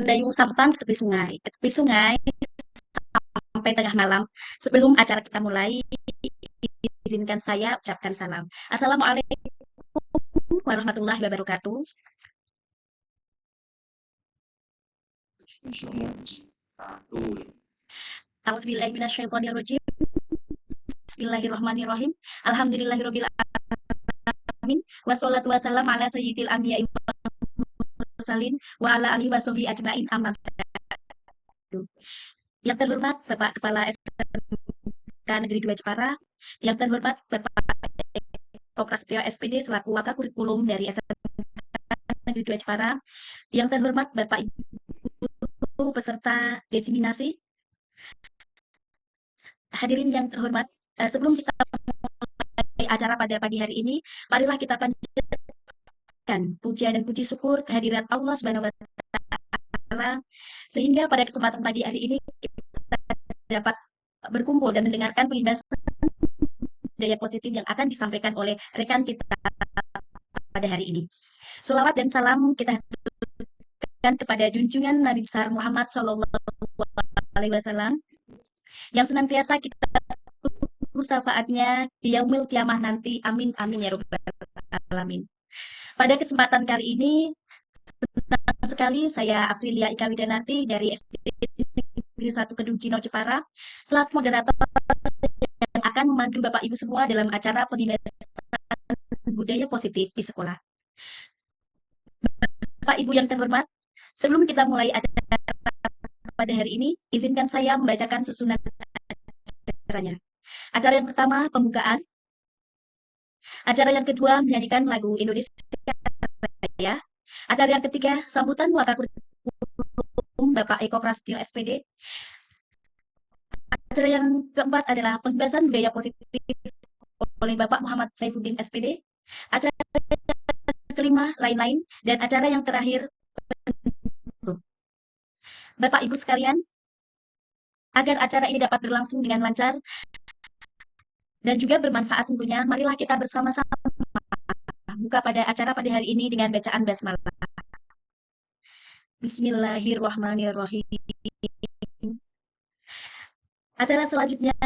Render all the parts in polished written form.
mendayung sampan ke tepi sungai sampai tengah malam. Sebelum acara kita mulai, izinkan saya ucapkan salam. Assalamualaikum warahmatullahi wabarakatuh. A'udzubillahiminasyaitonirrajim. Bismillahirrahmanirrahim. Alhamdulillahirabbil alamin. Wassalatu wassalamu ala sayyidil anbiya'i wal mursalin wa ala alihi washabihi ajmain amma ba'du. Yang terhormat Bapak Kepala SMK Negeri 2 Jepara, yang terhormat Bapak Eko Prasetyo SPD selaku Wakakurikulum dari SMK Negeri 2 Jepara, yang terhormat Bapak Ibu peserta desiminasi, hadirin yang terhormat, sebelum kita mulai acara pada pagi hari ini, marilah kita panjatkan pujian dan puji syukur kehadirat Allah Subhanahu wa taala sehingga pada kesempatan pagi hari ini kita dapat berkumpul dan mendengarkan penjelasan budaya positif yang akan disampaikan oleh rekan kita pada hari ini. Sholawat dan salam kita haturkan kepada junjungan Nabi besar Muhammad SAW yang senantiasa kita tunggu syafaatnya di yaumil kiamah nanti. Amin amin ya rabbal alamin. Pada kesempatan kali ini senang sekali saya Afrilia Ika Widanarti dari SD Negeri 1 Kedung Cino Jepara selaku moderator yang akan memandu Bapak Ibu semua dalam acara pembimbingan budaya positif di sekolah. Bapak Ibu yang terhormat, sebelum kita mulai acara pada hari ini, izinkan saya membacakan susunan acaranya. Acara yang pertama, pembukaan. Acara yang kedua, menyanyikan lagu Indonesia Raya. Acara yang ketiga, sambutan Wakakurikulum Bapak Eko Prasetyo SPD. Acara yang keempat adalah pembahasan budaya positif oleh Bapak Muhammad Saifuddin SPD. Acara yang kelima, lain-lain. Dan acara yang terakhir, Bapak Ibu sekalian, agar acara ini dapat berlangsung dengan lancar dan juga bermanfaat tentunya, marilah kita bersama-sama buka pada acara pada hari ini dengan bacaan basmalah. Bismillahirrahmanirrahim. Acara selanjutnya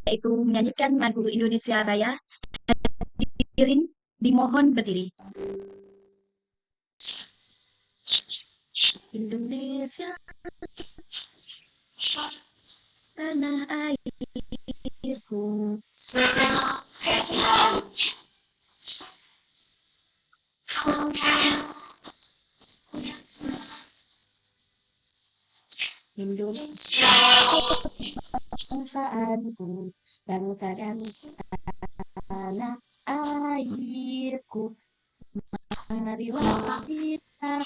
yaitu menyanyikan lagu Indonesia Raya. Hadirin dimohon berdiri. Indonesia tanah airku, Indonesia bangsaanku, bangsa dan tanah airku, marilah kita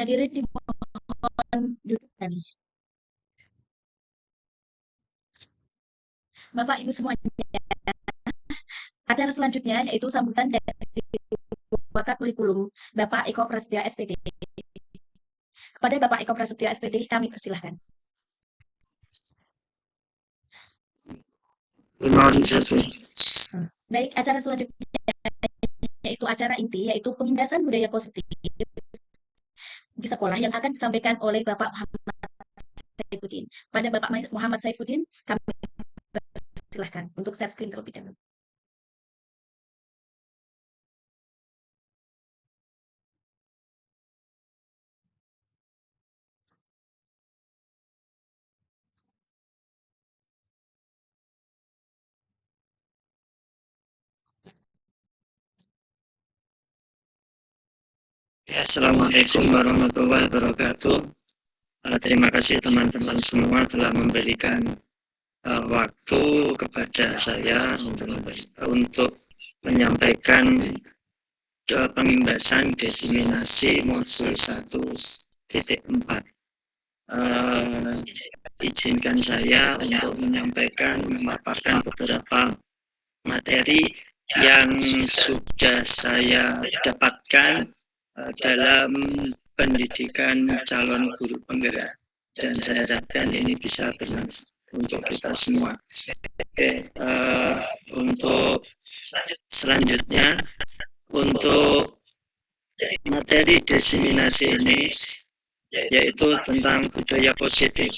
hadirin dimohon duduk tadi. Bapak Ibu semuanya, acara selanjutnya yaitu sambutan dari Wakakurikulum Bapak Eko Prasetyo SPD. Kepada Bapak Eko Prasetyo SPD kami persilahkan. Baik, acara selanjutnya yaitu acara inti, yaitu pembahasan budaya positif di sekolah yang akan disampaikan oleh Bapak Muhammad Saifuddin. Pada Bapak Muhammad Saifuddin, kami silahkan untuk share screen terlebih dahulu. Assalamualaikum warahmatullahi wabarakatuh. Terima kasih teman-teman semua telah memberikan waktu kepada saya untuk menyampaikan pengimbasan diseminasi modul 1.4. Izinkan saya untuk memaparkan beberapa materi yang sudah saya dapatkan dalam pendidikan calon guru penggerak, dan saya harapkan ini bisa bermanfaat untuk kita semua. Oke, untuk selanjutnya, untuk materi diseminasi ini yaitu tentang budaya positif.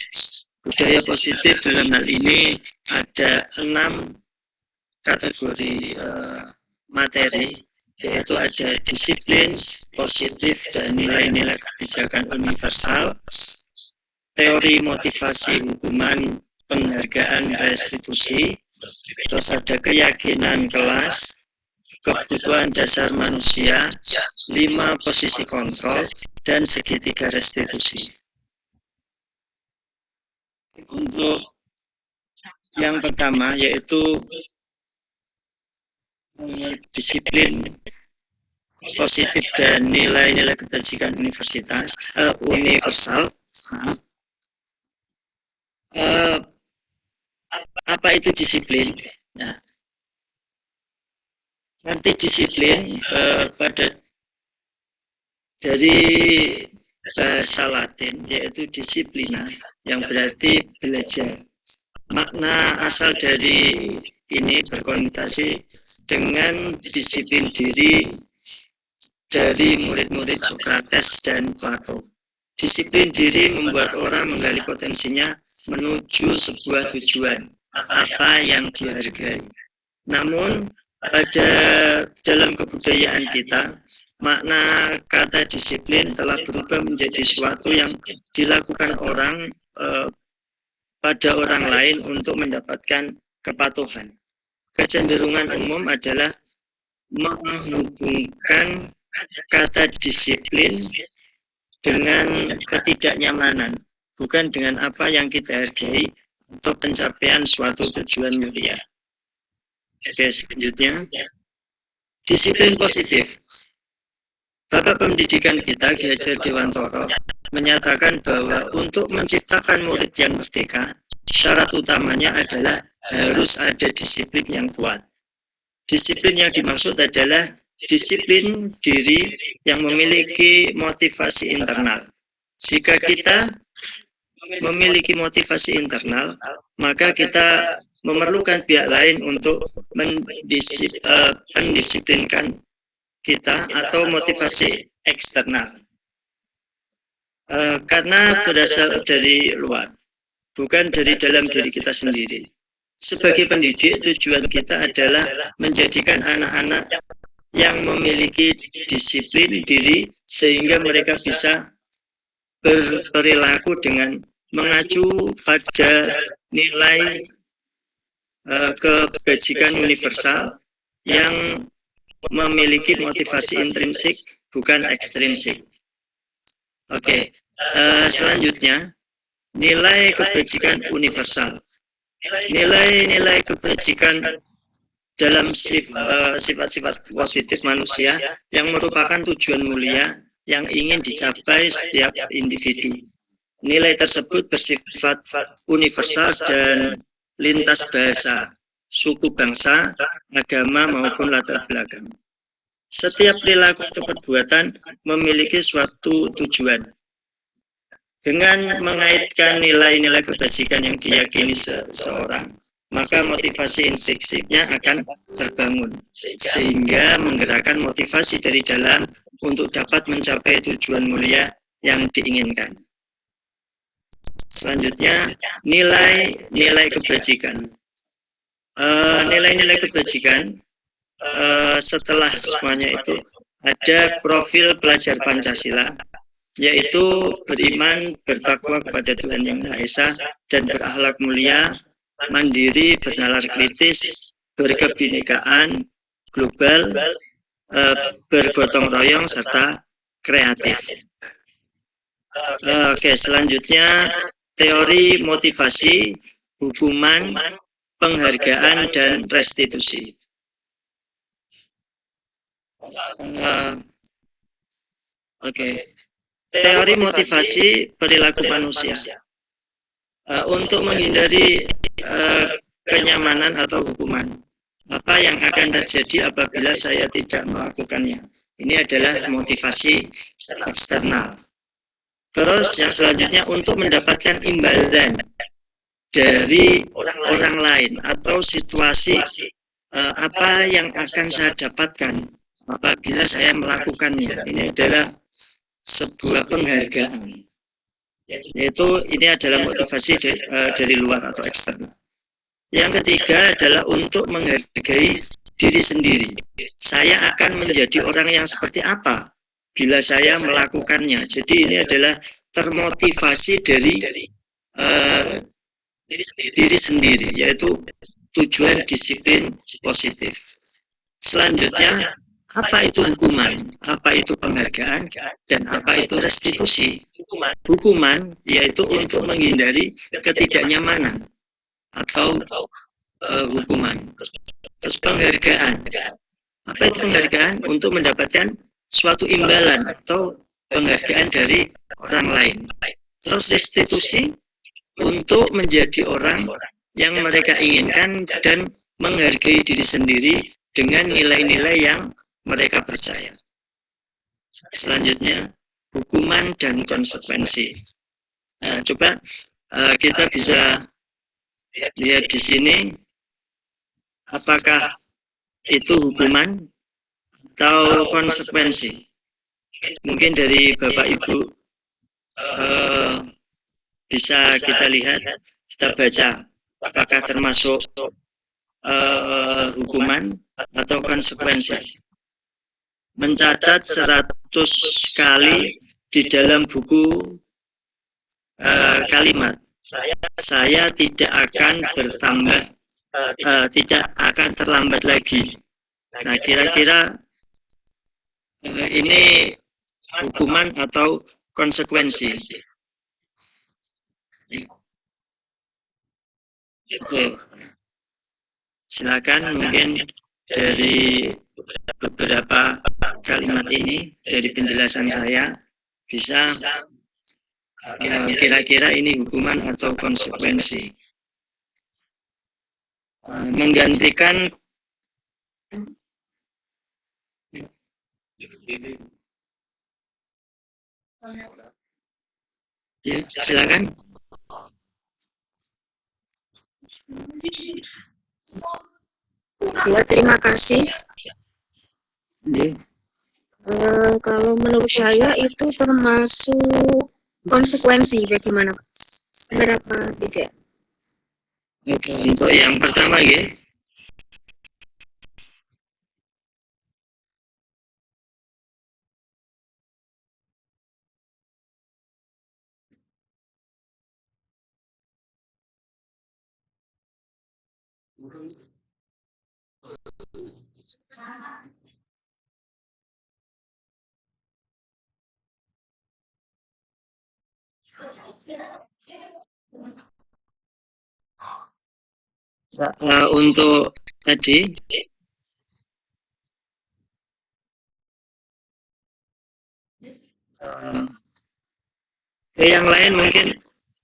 Budaya positif dalam hal ini ada 6 kategori materi, yaitu ada disiplin positif dan nilai-nilai kebijakan universal, teori motivasi hukuman penghargaan restitusi, terus ada keyakinan kelas, kebutuhan dasar manusia, 5 posisi kontrol, dan segitiga restitusi. Untuk yang pertama yaitu disiplin positif dan nilai-nilai kebajikan universal. Apa itu disiplin? Nah, nanti disiplin dari bahasa Latin yaitu disiplina, yang berarti belajar. Makna asal dari ini berkonotasi dengan disiplin diri dari murid-murid Sokrates dan Plato. Disiplin diri membuat orang menggali potensinya menuju sebuah tujuan, apa yang dihargai. Namun, dalam kebudayaan kita, makna kata disiplin telah berubah menjadi sesuatu yang dilakukan orang pada orang lain untuk mendapatkan kepatuhan. Kecenderungan umum adalah menghubungkan kata disiplin dengan ketidaknyamanan, bukan dengan apa yang kita hargai untuk pencapaian suatu tujuan mulia. Oke, selanjutnya, disiplin positif. Bapak pendidikan kita, Ki Hajar Dewantoro, menyatakan bahwa untuk menciptakan murid yang merdeka, syarat utamanya adalah harus ada disiplin yang kuat. Disiplin yang dimaksud adalah disiplin diri yang memiliki motivasi internal. Jika kita memiliki motivasi internal, maka kita memerlukan pihak lain untuk mendisiplinkan kita atau motivasi eksternal. Karena berasal dari luar, bukan dari dalam diri kita sendiri. Sebagai pendidik, tujuan kita adalah menjadikan anak-anak yang memiliki disiplin diri sehingga mereka bisa berperilaku dengan mengacu pada nilai kebajikan universal yang memiliki motivasi intrinsik bukan ekstrinsik. Oke, selanjutnya nilai kebajikan universal. Nilai-nilai kebajikan dalam sifat-sifat positif manusia yang merupakan tujuan mulia yang ingin dicapai setiap individu. Nilai tersebut bersifat universal dan lintas bahasa, suku bangsa, agama maupun latar belakang. Setiap perilaku atau perbuatan memiliki suatu tujuan. Dengan mengaitkan nilai-nilai kebajikan yang diyakini seseorang, maka motivasi intrinsiknya akan terbangun, sehingga menggerakkan motivasi dari dalam untuk dapat mencapai tujuan mulia yang diinginkan. Selanjutnya nilai kebajikan. Nilai-nilai kebajikan setelah semuanya itu ada profil pelajar Pancasila, yaitu beriman, bertakwa kepada Tuhan Yang Maha Esa, dan berakhlak mulia, mandiri, bernalar kritis, berkebinekaan, global, bergotong royong, serta kreatif. Oke, selanjutnya teori motivasi, hukuman, penghargaan, dan restitusi. Oke. Teori motivasi perilaku manusia. Untuk menghindari kenyamanan atau hukuman. Apa yang akan terjadi apabila saya tidak melakukannya? Ini adalah motivasi eksternal. Terus yang selanjutnya untuk mendapatkan imbalan dari orang lain atau situasi apa yang akan saya dapatkan apabila saya melakukannya. Ini adalah sebuah penghargaan. Yaitu ini adalah motivasi dari luar atau eksternal. Yang ketiga adalah untuk menghargai diri sendiri. Saya akan menjadi orang yang seperti apa bila saya melakukannya. Jadi ini adalah termotivasi dari diri sendiri, yaitu tujuan disiplin positif. Selanjutnya, apa itu hukuman, apa itu penghargaan, dan apa itu restitusi. Hukuman yaitu untuk menghindari ketidaknyamanan atau hukuman. Terus penghargaan, apa itu penghargaan? Untuk mendapatkan suatu imbalan atau penghargaan dari orang lain. Terus restitusi untuk menjadi orang yang mereka inginkan dan menghargai diri sendiri dengan nilai-nilai yang mereka percaya. Selanjutnya, hukuman dan konsekuensi. Nah, coba kita bisa lihat di sini, apakah itu hukuman atau konsekuensi. Mungkin dari Bapak Ibu bisa kita lihat, kita baca, apakah termasuk hukuman atau konsekuensi. Mencatat 100 kali di dalam buku kalimat, saya tidak akan bertambah, tidak akan terlambat lagi. Nah, kira-kira ini hukuman atau konsekuensi. Oke. Silakan mungkin dari beberapa kalimat ini, dari penjelasan saya, bisa kira-kira ini hukuman atau konsekuensi. Menggantikan ya, silakan. Ya, terima kasih. Kalau menurut saya itu termasuk konsekuensi, bagaimana Pak? Benar apa tidak? Oke, untuk yang pertama ya. Untuk tadi yang lain mungkin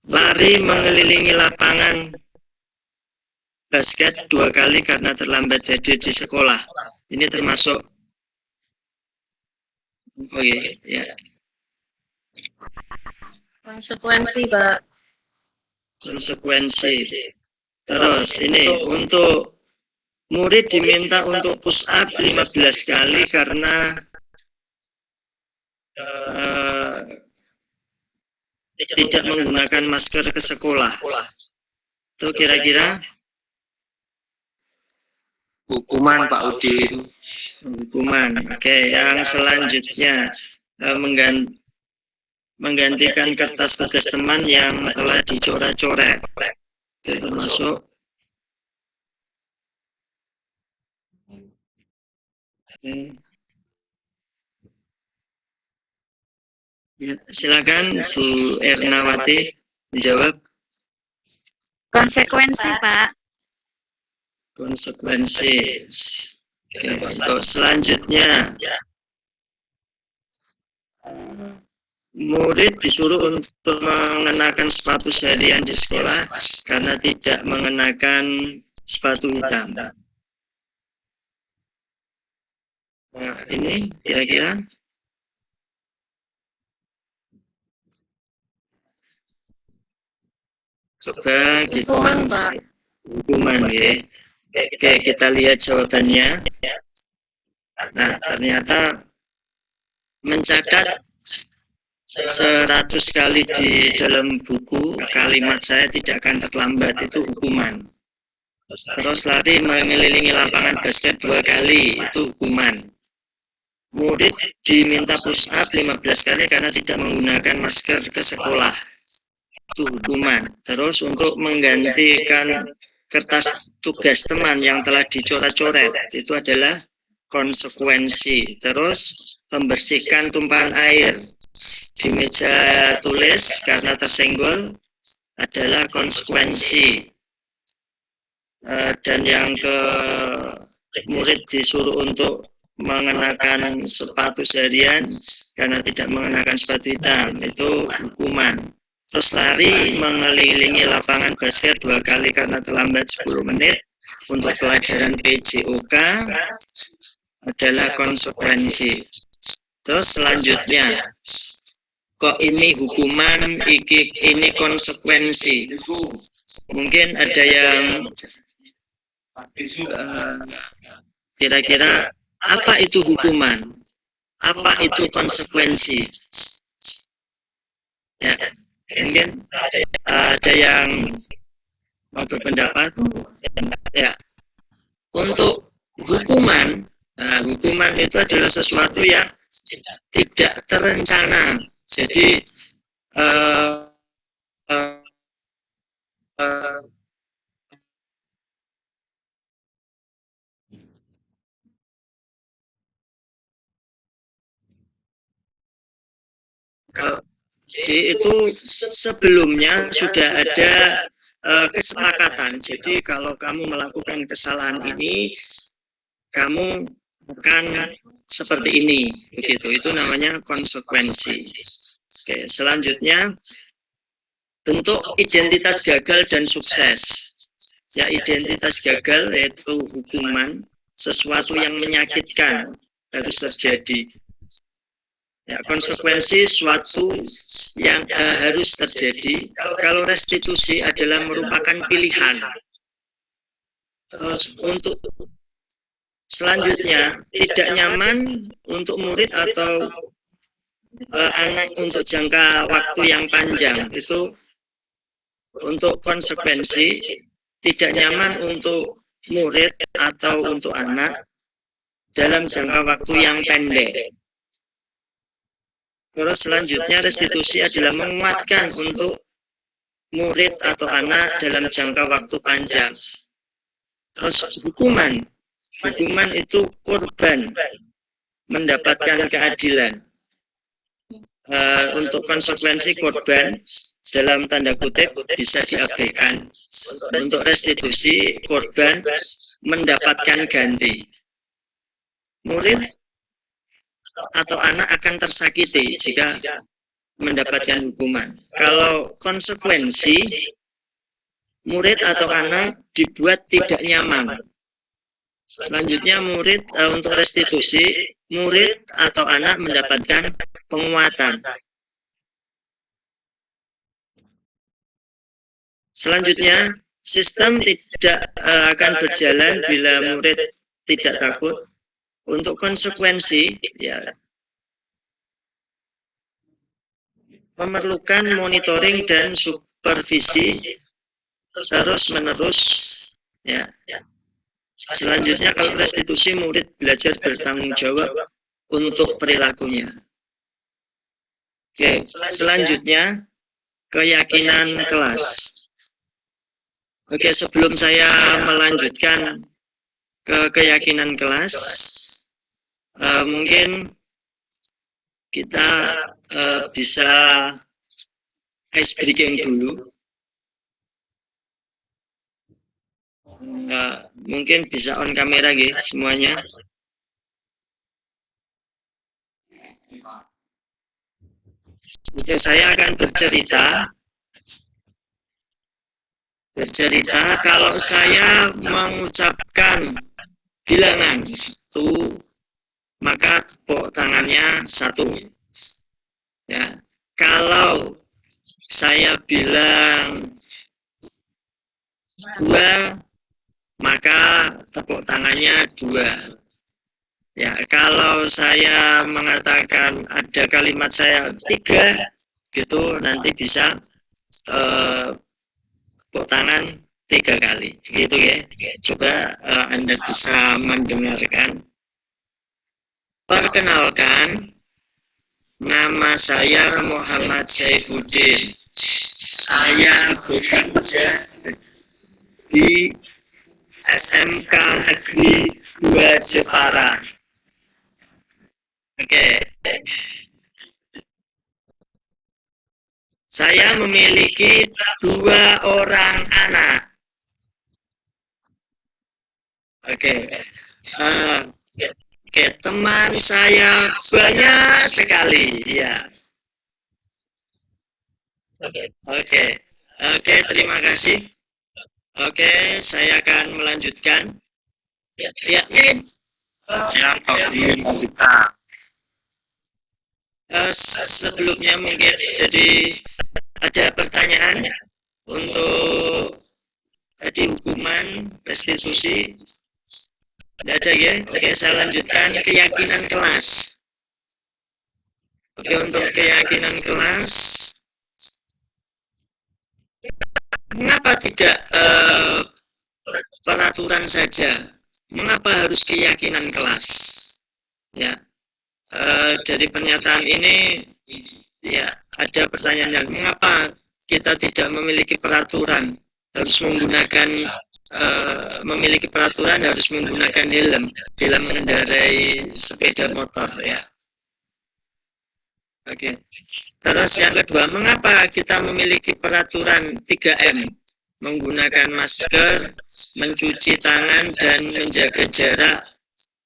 lari mengelilingi lapangan basket 2 kali karena terlambat hadir di sekolah. Ini termasuk ya. Konsekuensi, Pak. Konsekuensi. Terus ini untuk murid diminta untuk push up 15 kali karena tidak menggunakan masker ke sekolah. Itu kira-kira hukuman Pak Udin. hukuman. Oke, yang selanjutnya menggantikan kertas tugas teman yang telah dicoret-coret. Itu termasuk. Ya, silakan Bu Ernawati menjawab. Konsekuensi, Pak. Konsekuensi. Oke, untuk selanjutnya, murid disuruh untuk mengenakan sepatu seharian di sekolah karena tidak mengenakan sepatu hitam. Nah, ini kira-kira coba kita Hukuman, Pak. hukuman ya. Oke, kita lihat jawabannya. Nah, ternyata mencatat 100 kali di dalam buku kalimat saya tidak akan terlambat itu hukuman. Terus lari mengelilingi lapangan basket 2 kali itu hukuman. Murid diminta push up 15 kali karena tidak menggunakan masker ke sekolah. Itu hukuman. Terus untuk menggantikan kertas tugas teman yang telah dicoret-coret itu adalah konsekuensi. Terus membersihkan tumpahan air di meja tulis karena tersenggol adalah konsekuensi. Dan yang ke murid disuruh untuk mengenakan sepatu seharian karena tidak mengenakan sepatu hitam itu hukuman. Terus lari mengelilingi lapangan basket 2 kali karena terlambat 10 menit untuk pelajaran PJOK adalah konsekuensi. Terus selanjutnya, kok ini hukuman, ini konsekuensi. Mungkin ada yang kira-kira apa itu hukuman? Apa itu konsekuensi? Ya, mungkin ada yang mau berpendapat. Ya, untuk hukuman, hukuman itu adalah sesuatu yang tidak terencana. Jadi jadi itu sebelumnya sudah ada kesepakatan. Jadi kalau kamu melakukan kesalahan ini, kamu akan seperti ini, begitu. Itu namanya konsekuensi. Oke, selanjutnya bentuk identitas gagal dan sukses. Ya, identitas gagal yaitu hukuman, sesuatu yang menyakitkan harus terjadi. Ya, konsekuensi suatu yang harus terjadi. Kalau restitusi adalah merupakan pilihan. Terus untuk selanjutnya, tidak nyaman untuk murid atau anak untuk jangka waktu yang panjang. Itu untuk konsekuensi, tidak nyaman untuk murid atau untuk anak dalam jangka waktu yang pendek. Terus selanjutnya restitusi adalah menguatkan untuk murid atau anak dalam jangka waktu panjang. Terus hukuman itu korban mendapatkan keadilan. Untuk konsekuensi korban dalam tanda kutip bisa diabaikan. Untuk restitusi korban mendapatkan ganti. Murid atau anak akan tersakiti jika mendapatkan hukuman. Kalau konsekuensi, murid atau anak dibuat tidak nyaman. Selanjutnya murid untuk restitusi, murid atau anak mendapatkan penguatan. Selanjutnya, sistem tidak akan berjalan bila murid tidak takut. Untuk konsekuensi, ya, memerlukan monitoring dan supervisi terus-menerus. Ya. Selanjutnya, kalau restitusi, murid belajar bertanggung jawab untuk perilakunya. Oke, selanjutnya keyakinan kelas. Oke, sebelum saya melanjutkan ke keyakinan kelas, mungkin kita bisa ice breaking dulu. Mungkin bisa on kamera gitu semuanya. Oke, saya akan bercerita kalau saya mengucapkan bilangan 1, maka tepuk tangannya 1. Ya, kalau saya bilang 2, maka tepuk tangannya 2. Ya, kalau saya mengatakan ada kalimat saya 3, gitu nanti bisa tepuk tangan 3 kali, gitu ya. Coba Anda bisa mendengarkan. Perkenalkan, nama saya Muhammad Saifuddin. Saya bekerja di SMK Negeri 2 Jepara. Oke. Saya memiliki 2 orang anak. Oke. Teman saya banyak sekali, ya. Oke, terima kasih. Oke, saya akan melanjutkan. Ya, Siap, Pak Udin. Sebelumnya mungkin jadi ada pertanyaan untuk tadi hukuman restitusi. Tidak ada ya? Oke, saya lanjutkan keyakinan kelas. Oke, untuk keyakinan kelas, mengapa tidak peraturan saja? Mengapa harus keyakinan kelas? Ya, dari pernyataan ini, ya ada pertanyaan, mengapa kita tidak memiliki peraturan harus menggunakan memiliki peraturan harus menggunakan helm dalam mengendarai sepeda motor, ya. Oke. Terus yang kedua, mengapa kita memiliki peraturan 3M? Menggunakan masker, mencuci tangan, dan menjaga jarak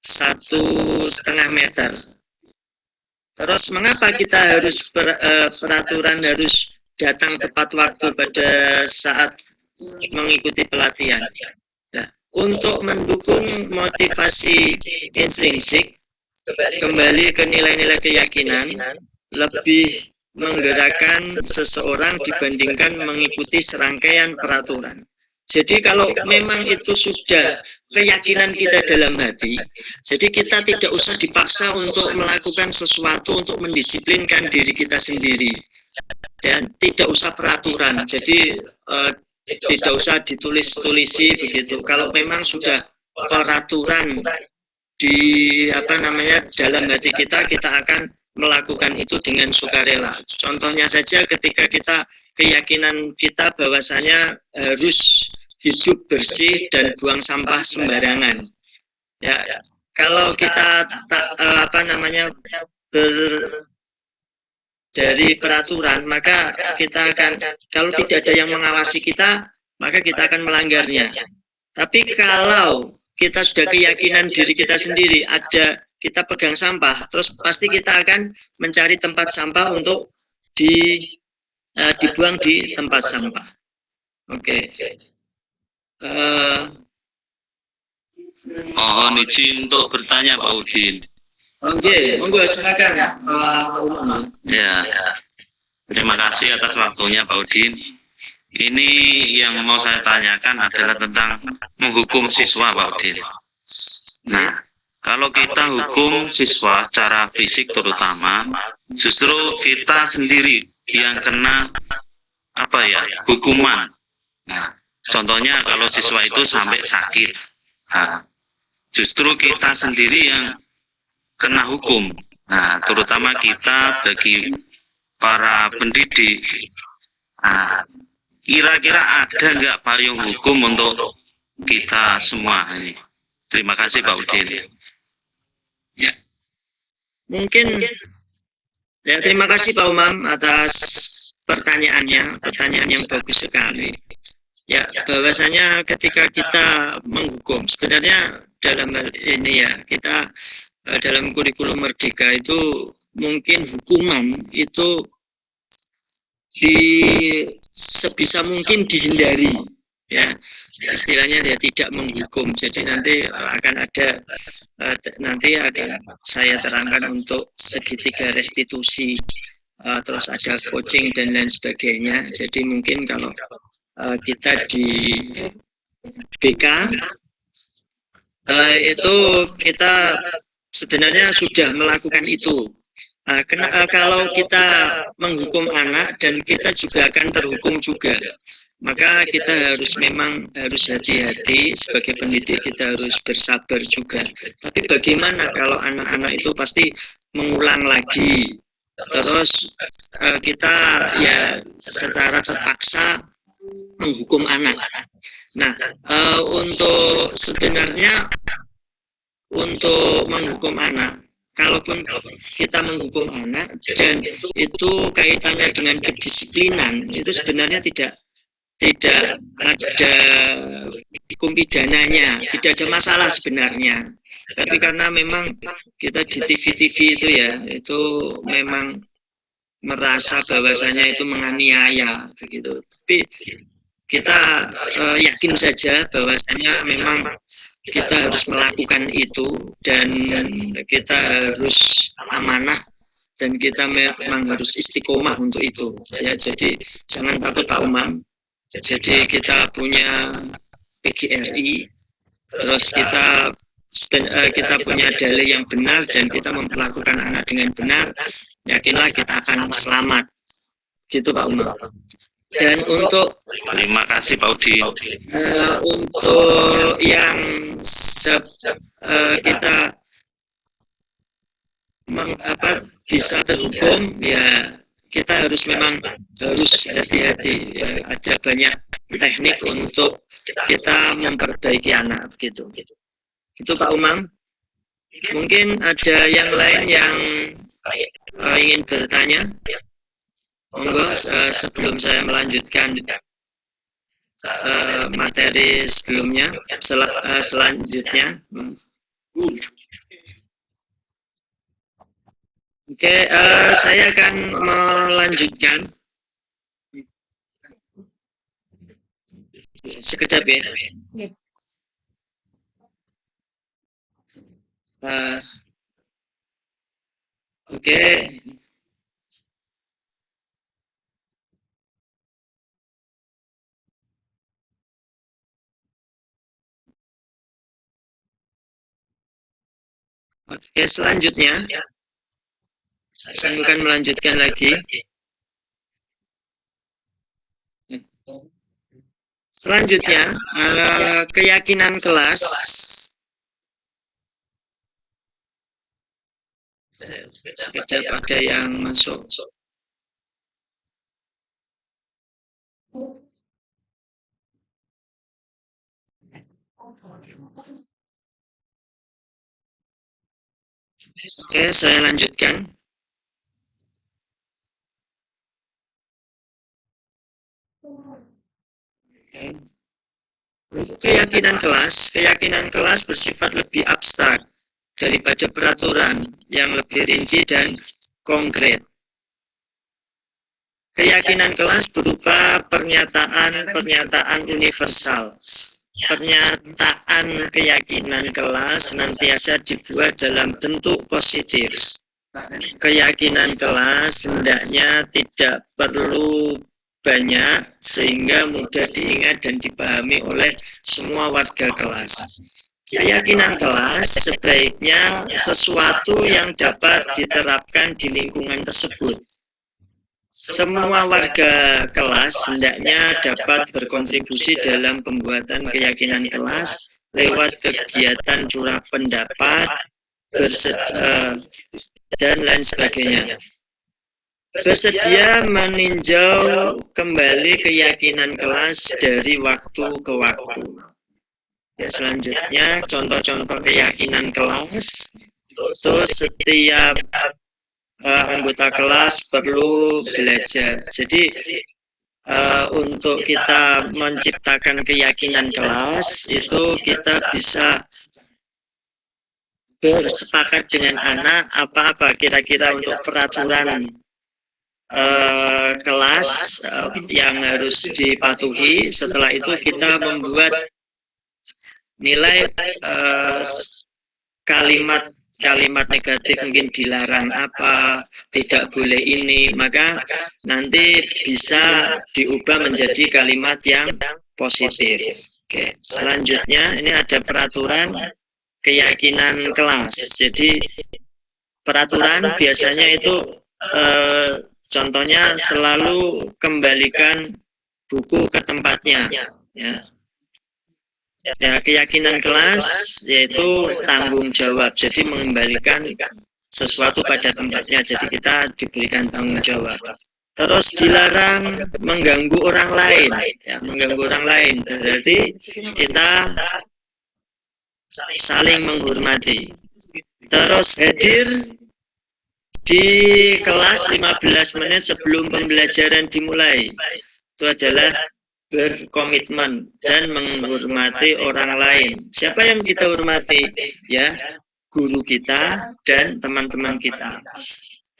1,5 meter. Terus mengapa kita harus peraturan harus datang tepat waktu pada saat mengikuti pelatihan? Nah, untuk mendukung motivasi intrinsik, kembali ke nilai-nilai keyakinan, lebih menggerakkan seseorang dibandingkan mengikuti serangkaian peraturan. Jadi kalau memang itu sudah keyakinan kita dalam hati, jadi kita tidak usah dipaksa untuk melakukan sesuatu untuk mendisiplinkan diri kita sendiri, dan tidak usah peraturan. Jadi tidak usah ditulis-tulisi begitu. Kalau memang sudah peraturan di dalam hati kita, kita akan melakukan itu dengan sukarela. Contohnya saja ketika kita keyakinan kita bahwasanya harus hidup bersih dan buang sampah sembarangan. Ya, kalau kita dari peraturan, maka kita akan, kalau tidak ada yang mengawasi kita, maka kita akan melanggarnya. Tapi kalau kita sudah keyakinan diri kita sendiri, kita pegang sampah, terus pasti kita akan mencari tempat sampah untuk dibuang di tempat sampah. Oke. Mohon izin untuk bertanya, Pak Udin. Oke, monggo silakan. Ya, terima kasih atas waktunya, Pak Udin. Ini yang mau saya tanyakan adalah tentang menghukum siswa, Pak Udin. Nah, Kalau kita hukum siswa secara fisik terutama, justru kita sendiri yang kena hukuman. Nah, contohnya kalau siswa itu sampai sakit, nah, justru kita sendiri yang kena hukum. Nah, terutama kita bagi para pendidik. Nah, kira-kira ada nggak payung hukum untuk kita semua ini? Terima kasih Pak Udin. Ya, mungkin ya, terima kasih Pak Umam atas pertanyaannya, pertanyaan yang bagus sekali. Ya, bahwasanya ketika kita menghukum, sebenarnya dalam hal ini ya, kita dalam kurikulum Merdeka itu mungkin hukuman itu sebisa mungkin dihindari, ya, istilahnya ya tidak menghukum. Jadi nanti akan ada saya terangkan untuk segitiga restitusi, terus ada coaching dan lain sebagainya. Jadi mungkin kalau kita di BK itu kita sebenarnya sudah melakukan itu. Kalau kita menghukum anak dan kita juga akan terhukum juga, maka kita memang harus hati-hati sebagai pendidik, kita harus bersabar juga. Tapi bagaimana kalau anak-anak itu pasti mengulang lagi, terus kita ya secara terpaksa menghukum anak. Nah, sebenarnya untuk menghukum anak, kalaupun kita menghukum anak dan itu kaitannya dengan kedisiplinan, itu sebenarnya tidak ada hukum pidananya, tidak ada masalah sebenarnya. Tapi karena memang kita di TV-TV itu ya, itu memang merasa bahwasanya itu menganiaya begitu. Tapi kita yakin saja bahwasanya memang kita harus melakukan itu dan kita harus amanah dan kita memang harus istiqomah untuk itu. Ya, jadi jangan takut Pak Umam. Jadi kita punya PGRI, terus kita punya dalih yang benar dan kita memperlakukan anak dengan benar, yakinlah kita akan selamat. Gitu Pak Umar. Dan untuk terima kasih Pak Udin. Untuk yang kita bisa terhukum, ya kita memang harus hati-hati. Ya, ada banyak teknik untuk kita memperbaiki anak begitu. Itu Pak Umam. Mungkin ada yang lain yang ingin bertanya. Monggo sebelum saya melanjutkan materi sebelumnya, selanjutnya. Oke, saya akan melanjutkan. Sekejap ya. Oke. Oke, selanjutnya saya akan melanjutkan lagi. Selanjutnya, keyakinan kelas. Sekejap ada yang masuk. Oke, saya lanjutkan. Keyakinan kelas bersifat lebih abstrak daripada peraturan yang lebih rinci dan konkret. Keyakinan kelas berupa pernyataan universal. Pernyataan keyakinan kelas senantiasa dibuat dalam bentuk positif. Keyakinan kelas hendaknya tidak perlu banyak sehingga mudah diingat dan dipahami oleh semua warga kelas. keyakinan kelas sebaiknya sesuatu yang dapat diterapkan di lingkungan tersebut. Semua warga kelas hendaknya dapat berkontribusi dalam pembuatan keyakinan kelas lewat kegiatan curah pendapat, dan lain sebagainya. Bersedia meninjau kembali keyakinan kelas dari waktu ke waktu. Ya, selanjutnya contoh-contoh keyakinan kelas itu setiap anggota kelas perlu belajar. Jadi untuk kita menciptakan keyakinan kelas itu kita bisa bersepakat dengan anak apa-apa kira-kira untuk peraturan kelas yang harus dipatuhi. Setelah itu kita membuat nilai kalimat negatif, mungkin dilarang apa, tidak boleh ini, maka nanti bisa diubah menjadi kalimat yang positif. Oke, selanjutnya ini ada peraturan keyakinan kelas. Jadi peraturan biasanya itu contohnya selalu kembalikan buku ke tempatnya, ya. Ya, keyakinan kelas yaitu tanggung jawab, jadi mengembalikan sesuatu pada tempatnya, jadi kita diberikan tanggung jawab. Terus dilarang mengganggu orang lain, ya, mengganggu orang lain, berarti kita saling menghormati. Terus hadir di kelas 15 menit sebelum pembelajaran dimulai, itu adalah berkomitmen dan menghormati orang lain. Siapa yang kita hormati? Ya, guru kita dan teman-teman kita.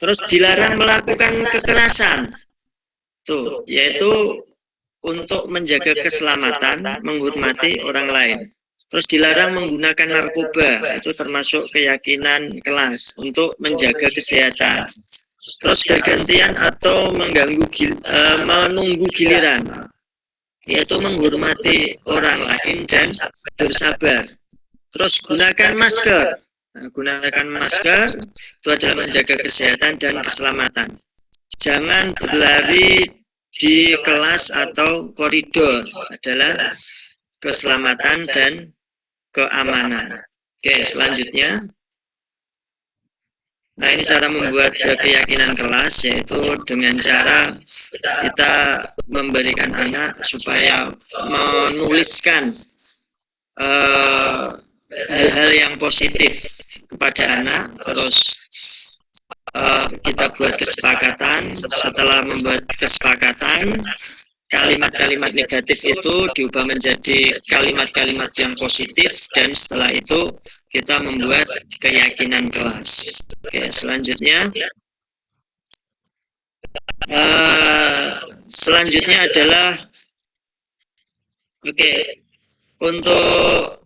Terus dilarang melakukan kekerasan. Tuh, yaitu untuk menjaga keselamatan, menghormati orang lain. Terus dilarang menggunakan narkoba, itu termasuk keyakinan kelas untuk menjaga kesehatan. Terus bergantian atau menunggu giliran, yaitu menghormati orang lain dan bersabar. Terus gunakan masker. Nah, gunakan masker itu adalah menjaga kesehatan dan keselamatan. Jangan berlari di kelas atau koridor, adalah keselamatan dan keamanan. Oke, selanjutnya. Nah, ini cara membuat keyakinan kelas, yaitu dengan cara kita memberikan anak supaya menuliskan hal-hal yang positif kepada anak. Terus kita buat kesepakatan. Setelah membuat kesepakatan, kalimat-kalimat negatif itu diubah menjadi kalimat-kalimat yang positif, dan setelah itu kita membuat keyakinan kelas. Oke, selanjutnya adalah untuk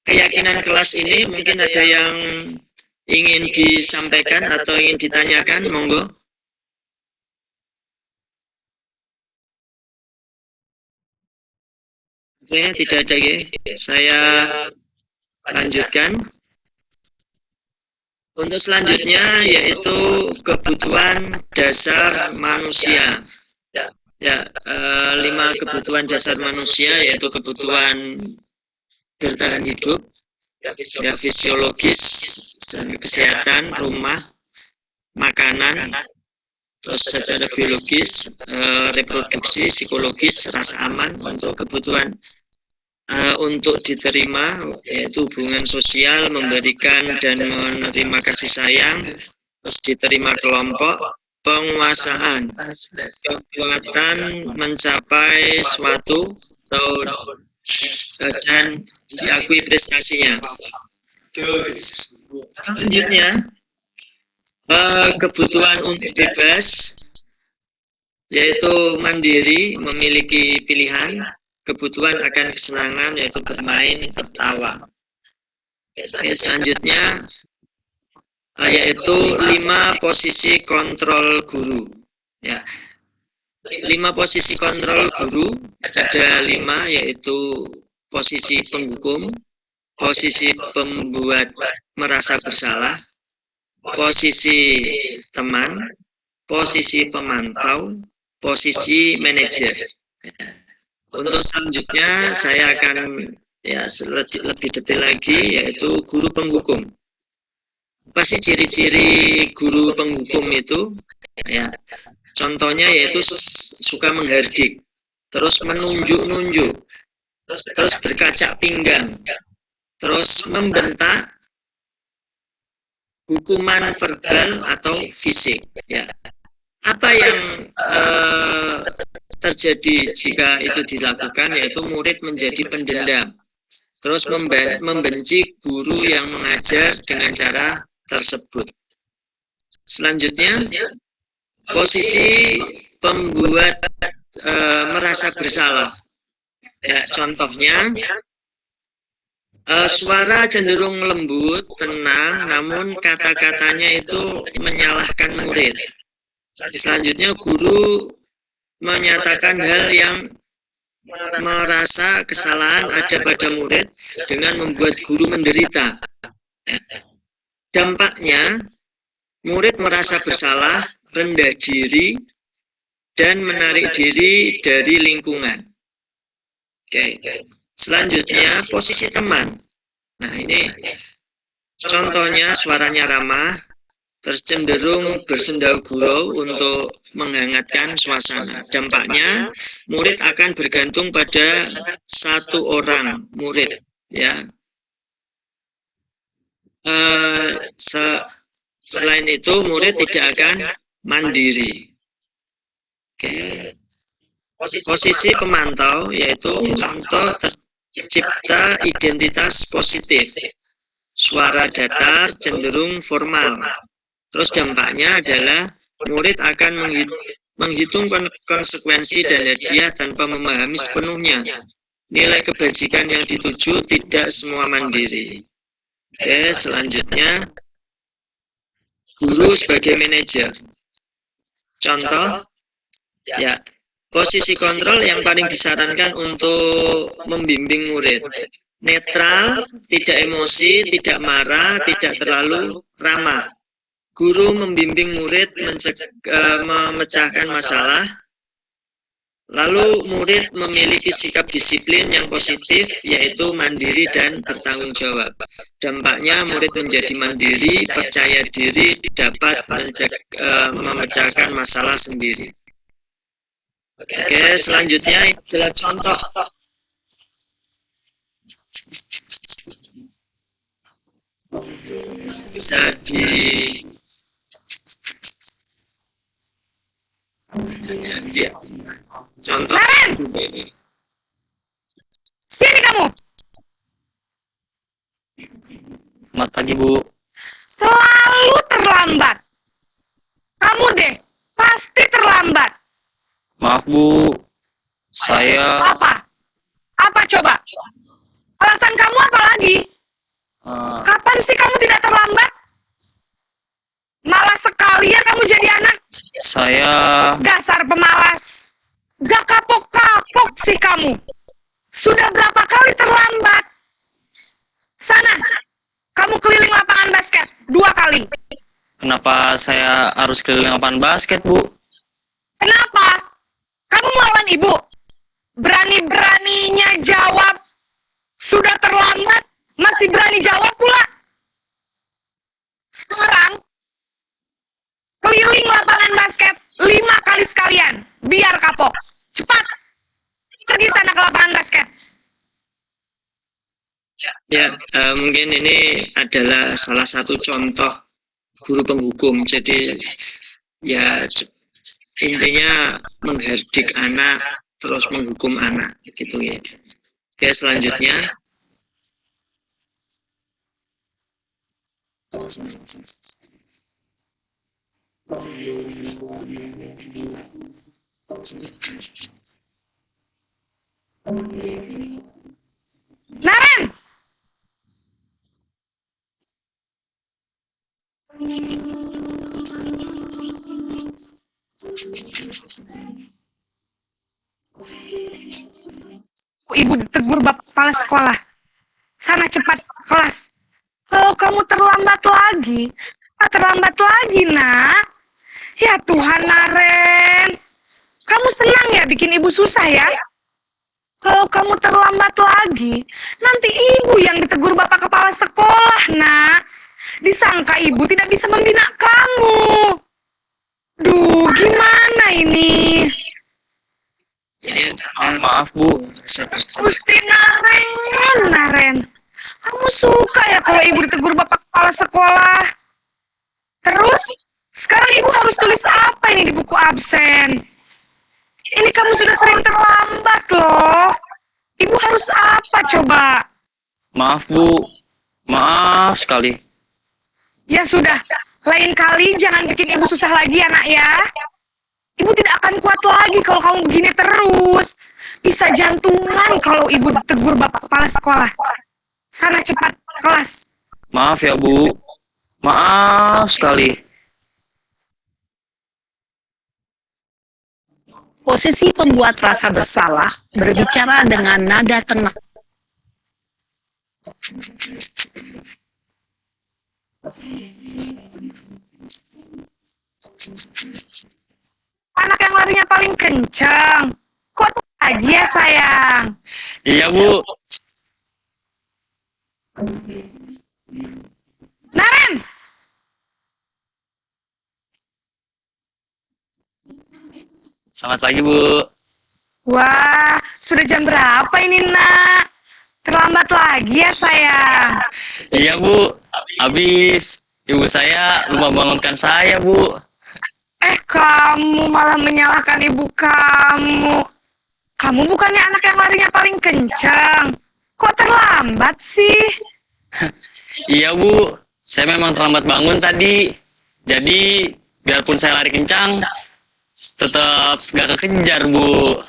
keyakinan kelas ini mungkin ada yang ingin disampaikan atau ingin ditanyakan, monggo. Oke, tidak ada ya. Saya lanjutkan. Untuk selanjutnya yaitu kebutuhan dasar manusia. Ya, 5 kebutuhan dasar manusia, yaitu kebutuhan bertahan hidup, ya, fisiologis, kesehatan, rumah, makanan, terus secara biologis, reproduksi, psikologis, rasa aman. Untuk kebutuhan untuk diterima, yaitu hubungan sosial, memberikan dan menerima kasih sayang. Terus diterima kelompok, penguasaan, kekuatan mencapai suatu dan diakui prestasinya. Selanjutnya kebutuhan untuk bebas, yaitu mandiri, memiliki pilihan. Kebutuhan akan kesenangan, yaitu bermain, tertawa. Selanjutnya yaitu 5 posisi kontrol guru. Ya, 5 posisi kontrol guru, ada 5, yaitu posisi penghukum, posisi pembuat merasa bersalah, posisi teman, posisi pemantau, posisi manajer. Untuk selanjutnya saya akan lebih detail lagi, yaitu guru penghukum. Apa sih ciri-ciri guru penghukum itu? Ya, contohnya yaitu suka menghardik, terus menunjuk-nunjuk, terus berkacak pinggang, terus membentak, hukuman verbal atau fisik. Ya, apa yang terjadi jika itu dilakukan, yaitu murid menjadi pendendam, terus membenci guru yang mengajar dengan cara tersebut. Selanjutnya, posisi pembuat merasa bersalah. Ya, contohnya, suara cenderung lembut, tenang, namun kata-katanya itu menyalahkan murid. Selanjutnya, guru menyatakan hal yang merasa kesalahan ada pada murid dengan membuat guru menderita. Dampaknya, murid merasa bersalah, rendah diri, dan menarik diri dari lingkungan. Oke. Selanjutnya, posisi teman. Nah, ini contohnya suaranya ramah, tercenderung bersenda gurau untuk menghangatkan suasana. Dampaknya, murid akan bergantung pada satu orang murid. Ya. Selain itu, murid tidak akan mandiri. Oke. Posisi pemantau yaitu contoh tercipta identitas positif. Suara datar cenderung formal. Terus dampaknya adalah murid akan menghitung konsekuensi dan hadiah tanpa memahami sepenuhnya. Nilai kebajikan yang dituju tidak semua mandiri. Oke, selanjutnya guru sebagai manajer. Contoh, ya, posisi kontrol yang paling disarankan untuk membimbing murid. Netral, tidak emosi, tidak marah, tidak terlalu ramah. Guru membimbing murid memecahkan masalah. Lalu murid memiliki sikap disiplin yang positif, yaitu mandiri dan bertanggung jawab. Dampaknya murid menjadi mandiri, percaya diri, dapat memecahkan masalah sendiri. Oke, selanjutnya adalah contoh. Bisa contoh. Sini kamu. Selamat pagi, Bu. Selalu terlambat. Kamu deh, pasti terlambat. Maaf, Bu. Saya Apa? Apa coba? Alasan kamu apa lagi? Kapan sih kamu tidak terlambat? Malas sekali ya kamu jadi anak. saya Dasar pemalas. Gak kapok-kapok sih kamu. Sudah berapa kali terlambat? Sana, kamu keliling lapangan basket 2 kali. kenapa saya harus keliling lapangan basket, Bu? Kenapa? Kamu melawan ibu? Berani-beraninya jawab. Sudah terlambat, masih berani jawab pula. Sekarang, keliling lapangan basket 5 kali sekalian. Biar kapok. Cepat. Pergi sana ke lapangan basket. Ya, mungkin ini adalah salah satu contoh guru penghukum. Jadi, ya intinya menghardik anak, terus menghukum anak, gitu ya. Oke, selanjutnya. Naren! Ibu ditegur bapak kepala sekolah. Sana cepat kelas. Kalau kamu terlambat lagi, nak. Ya Tuhan, Naren. Kamu senang ya bikin ibu susah ya? Kalau kamu terlambat lagi, nanti ibu yang ditegur bapak kepala sekolah, nak. Disangka ibu tidak bisa membina kamu. Duh, gimana ini? Maaf, Bu. Gusti Naren. Kamu suka ya kalau ibu ditegur bapak kepala sekolah? Terus, sekarang ibu harus tulis apa ini di buku absen? Ini kamu sudah sering terlambat loh. Ibu harus apa coba? Maaf, Bu. Maaf sekali. Ya sudah, lain kali jangan bikin ibu susah lagi ya, nak ya. Ibu tidak akan kuat lagi kalau kamu begini terus. Bisa jantungan kalau ibu ditegur bapak kepala sekolah. Sana cepat kelas. Maaf ya, Bu. Maaf sekali. Posisi pembuat rasa bersalah berbicara dengan nada tenang. Anak yang larinya paling kencang. Kok lagi ya, sayang? Iya, Bu. Naren! Selamat pagi, Bu. Wah, sudah jam berapa ini, nak? Terlambat lagi ya, sayang? Iya, Bu. Habis ibu saya lupa bangunkan saya, Bu. Kamu malah menyalahkan ibu kamu. Kamu bukannya anak yang larinya paling kencang. Kok terlambat sih? Iya, Bu. Saya memang terlambat bangun tadi. Jadi, biarpun saya lari kencang, tetap gak kekejar, Bu.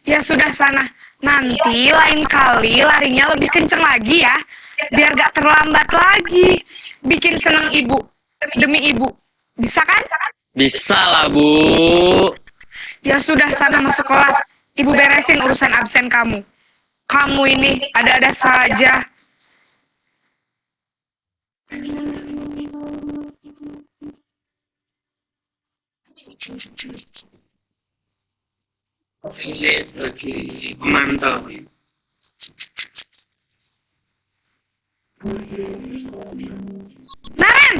Ya sudah sana. Nanti lain kali larinya lebih kencang lagi ya. Biar gak terlambat lagi. Bikin seneng ibu. Demi ibu. Bisa kan? Bisa lah, Bu. Ya sudah, sana masuk kelas. Ibu beresin urusan absen kamu. Kamu ini ada-ada saja. Sebagai pemantau. Naren!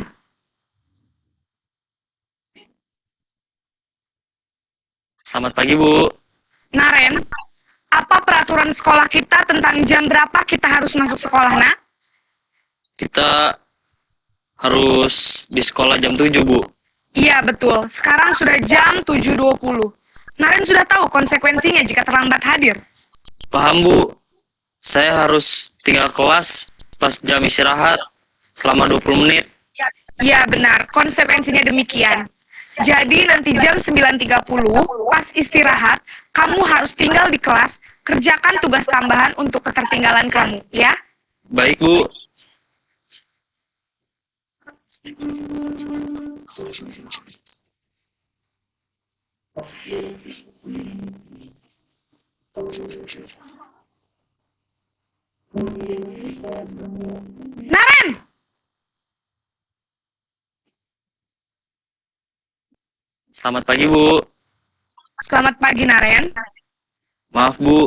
Selamat pagi, Bu. Naren, apa peraturan sekolah kita tentang jam berapa kita harus masuk sekolah, nak? Kita harus di sekolah jam 7, Bu. Iya, betul. Sekarang sudah jam 7.20. Naren sudah tahu konsekuensinya jika terlambat hadir. Paham, Bu. Saya harus tinggal kelas pas jam istirahat selama 20 menit. Iya, benar. Konsekuensinya demikian. Jadi nanti jam 9.30, pas istirahat, kamu harus tinggal di kelas, kerjakan tugas tambahan untuk ketertinggalan kamu, ya? Baik, Bu. Naren! Selamat pagi, Bu. Selamat pagi, Naren. Maaf, Bu.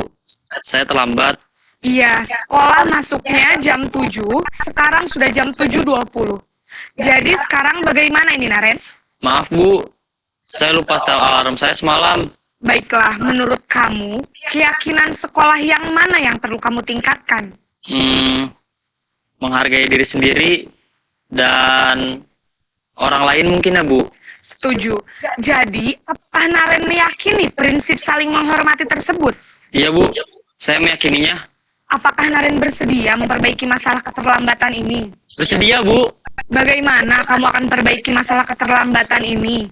Saya terlambat. Iya, sekolah masuknya jam 7, sekarang sudah jam 7.20. Jadi sekarang bagaimana ini, Naren? Maaf, Bu. Saya lupa setel alarm saya semalam. Baiklah, menurut kamu, keyakinan sekolah yang mana yang perlu kamu tingkatkan? Menghargai diri sendiri dan orang lain mungkin ya, Bu. Setuju. Jadi, apakah Naren meyakini prinsip saling menghormati tersebut? Iya, Bu. Saya meyakininya. Apakah Naren bersedia memperbaiki masalah keterlambatan ini? Bersedia, Bu. Bagaimana kamu akan perbaiki masalah keterlambatan ini?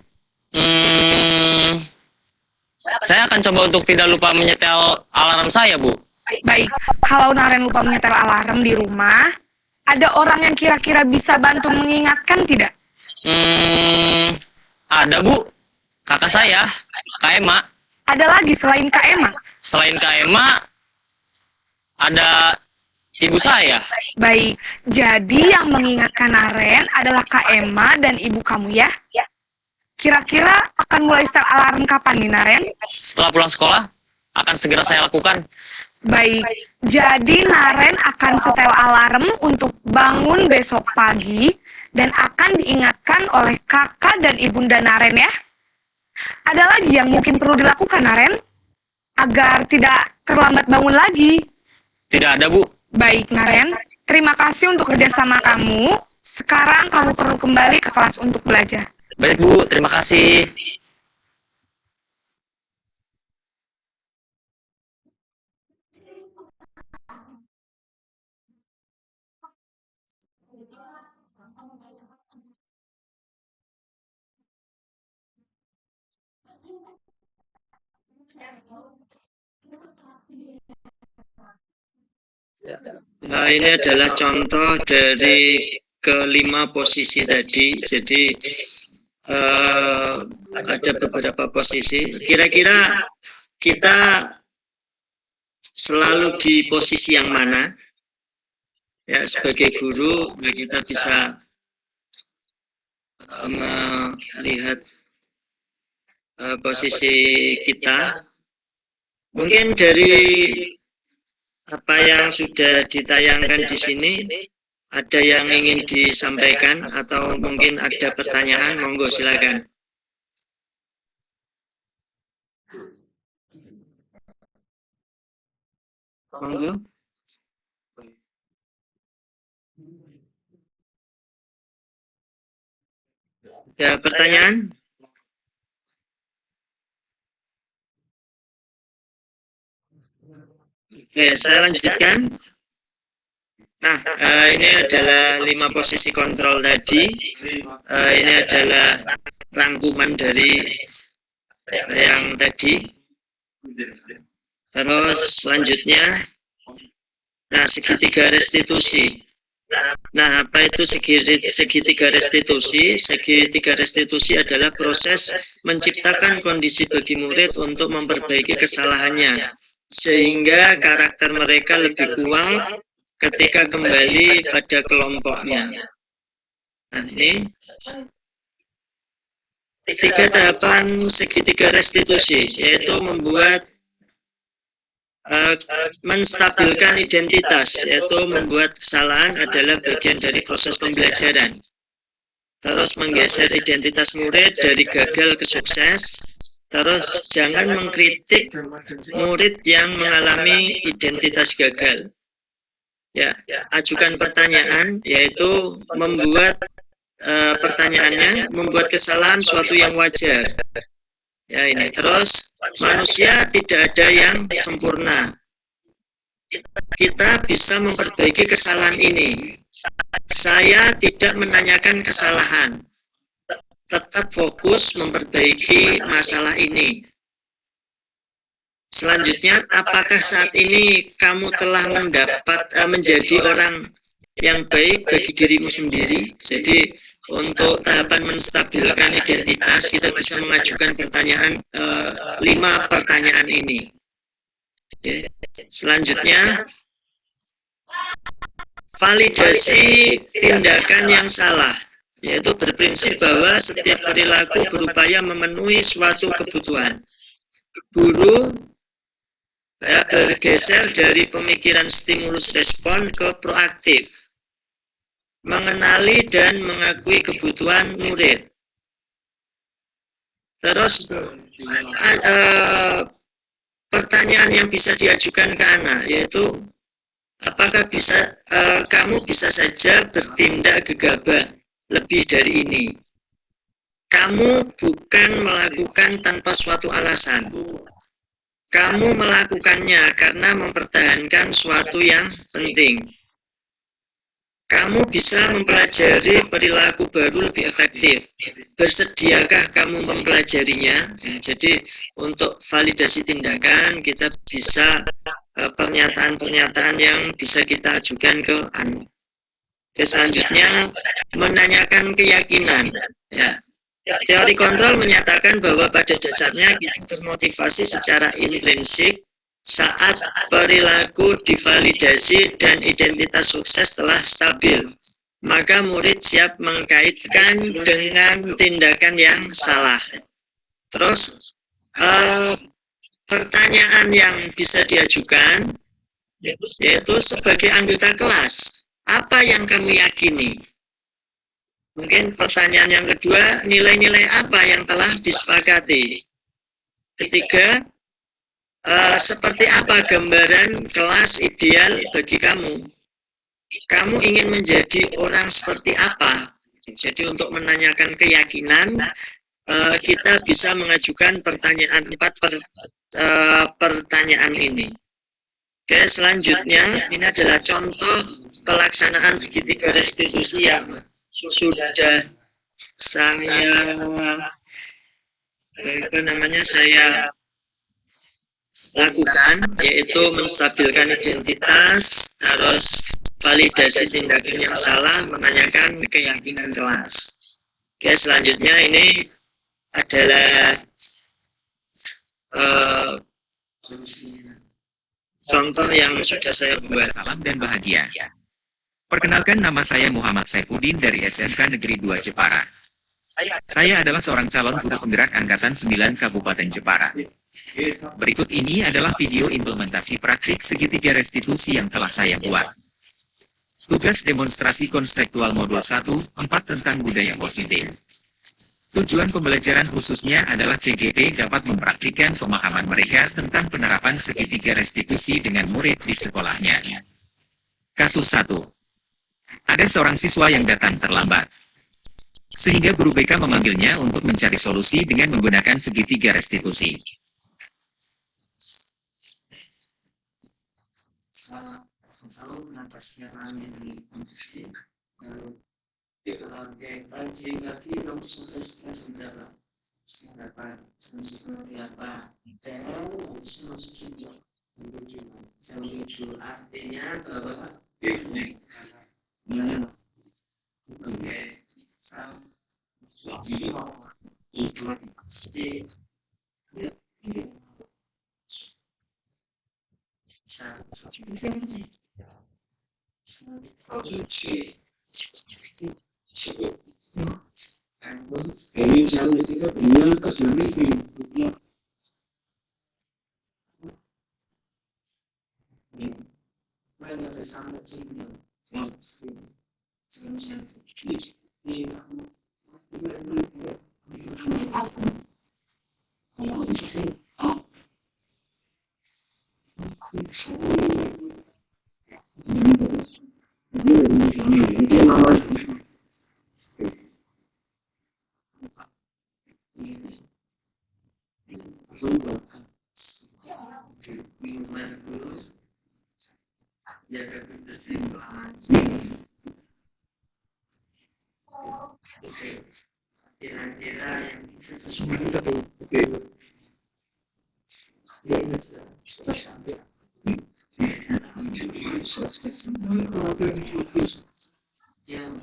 Saya akan coba untuk tidak lupa menyetel alarm saya, Bu. Baik, kalau Naren lupa menyetel alarm di rumah, ada orang yang kira-kira bisa bantu mengingatkan tidak? Ada, Bu. Kakak saya, Kak Ema. Ada lagi selain Kak Emma? Selain Kak Ema, ada Ibu saya. Baik, jadi yang mengingatkan Naren adalah Kak Emma dan ibu kamu ya? Kira-kira akan mulai setel alarm kapan nih Naren? Setelah pulang sekolah, akan segera saya lakukan. Baik, jadi Naren akan setel alarm untuk bangun besok pagi dan akan diingatkan oleh kakak dan ibunda Naren ya. Ada lagi yang mungkin perlu dilakukan Naren? Agar tidak terlambat bangun lagi. Tidak ada, Bu. Baik Naren, terima kasih untuk kerjasama kamu. Sekarang kamu perlu kembali ke kelas untuk belajar. Baik, Bu. Terima kasih. Nah, ini adalah contoh dari kelima posisi tadi. Jadi ada beberapa posisi. Kira-kira kita selalu di posisi yang mana? Ya, sebagai guru kita bisa melihat posisi kita. Mungkin dari apa yang sudah ditayangkan di sini, ada yang ingin disampaikan atau mungkin ada pertanyaan, monggo silakan. Monggo. Ya, pertanyaan? Oke, saya lanjutkan. Nah, ini adalah 5 posisi kontrol tadi. Ini adalah rangkuman dari yang tadi. Terus selanjutnya, nah segitiga restitusi. Nah, apa itu segitiga restitusi? Segitiga restitusi adalah proses menciptakan kondisi bagi murid untuk memperbaiki kesalahannya, sehingga karakter mereka lebih kuat ketika kembali pada kelompoknya. Nah, ini 3 tahapan segitiga restitusi, yaitu membuat menstabilkan identitas, yaitu membuat kesalahan adalah bagian dari proses pembelajaran. Terus menggeser identitas murid dari gagal ke sukses. Terus jangan mengkritik murid yang mengalami identitas gagal. Ya, ajukan pertanyaan, yaitu membuat pertanyaannya, membuat kesalahan suatu yang wajar. Ya, ini terus manusia tidak ada yang sempurna. Kita bisa memperbaiki kesalahan ini. Saya tidak menanyakan kesalahan. Tetap fokus memperbaiki masalah ini. Selanjutnya, apakah saat ini kamu telah menjadi orang yang baik bagi dirimu sendiri? Jadi, untuk tahapan menstabilkan identitas, kita bisa mengajukan pertanyaan 5 pertanyaan ini. Oke. Selanjutnya, validasi tindakan yang salah, yaitu berprinsip bahwa setiap perilaku berupaya memenuhi suatu kebutuhan. Guru bergeser dari pemikiran stimulus respon ke proaktif, mengenali dan mengakui kebutuhan murid. Terus pertanyaan yang bisa diajukan ke anak, yaitu apakah kamu bisa saja bertindak gegabah lebih dari ini? Kamu bukan melakukan tanpa suatu alasan. Kamu melakukannya karena mempertahankan suatu yang penting. Kamu bisa mempelajari perilaku baru lebih efektif. Bersediakah kamu mempelajarinya? Ya, jadi untuk validasi tindakan kita bisa pernyataan-pernyataan yang bisa kita ajukan ke anak. Selanjutnya menanyakan keyakinan. Ya. Teori kontrol menyatakan bahwa pada dasarnya kita termotivasi secara intrinsik saat perilaku divalidasi dan identitas sukses telah stabil, maka murid siap mengkaitkan dengan tindakan yang salah. Terus pertanyaan yang bisa diajukan yaitu sebagai anggota kelas, apa yang kamu yakini? Mungkin pertanyaan yang kedua, nilai-nilai apa yang telah disepakati? Ketiga, seperti apa gambaran kelas ideal bagi kamu? Kamu ingin menjadi orang seperti apa? Jadi untuk menanyakan keyakinan, kita bisa mengajukan pertanyaan 4 pertanyaan ini. Oke, selanjutnya ini adalah contoh pelaksanaan segitiga restitusi yang sudah saya lakukan, yaitu menstabilkan identitas, terus validasi tindakan yang salah, menanyakan keyakinan kelas. Oke, selanjutnya ini adalah contoh yang sudah saya buat. Salam dan bahagia. Perkenalkan, nama saya Muhammad Saifuddin dari SMK Negeri 2 Jepara. Saya adalah seorang calon guru penggerak Angkatan 9 Kabupaten Jepara. Berikut ini adalah video implementasi praktik segitiga restitusi yang telah saya buat. Tugas demonstrasi konstekstual modul 1, 4 tentang budaya positif. Tujuan pembelajaran khususnya adalah CGP dapat mempraktikkan pemahaman mereka tentang penerapan segitiga restitusi dengan murid di sekolahnya. Kasus 1. Ada seorang siswa yang datang terlambat. Sehingga guru BK memanggilnya untuk mencari solusi dengan menggunakan segitiga restitusi. Artinya bahwa kira-kira yang bisa sesuai yang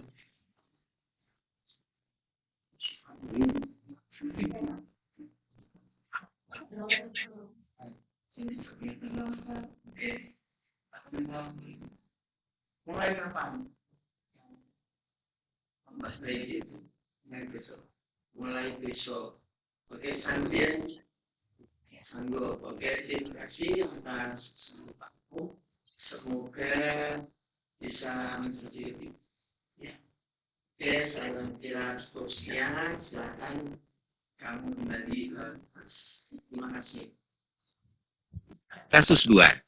mulai kapan? Baik itu mulai besok. Oke, sambil sanggup. Oke, terima kasih atas kesempatan. Semoga bisa menjadi ya. Oke, saya kira cukup sekian. Silakan kamu kembali ke kelas. Terima kasih. Kasus 2.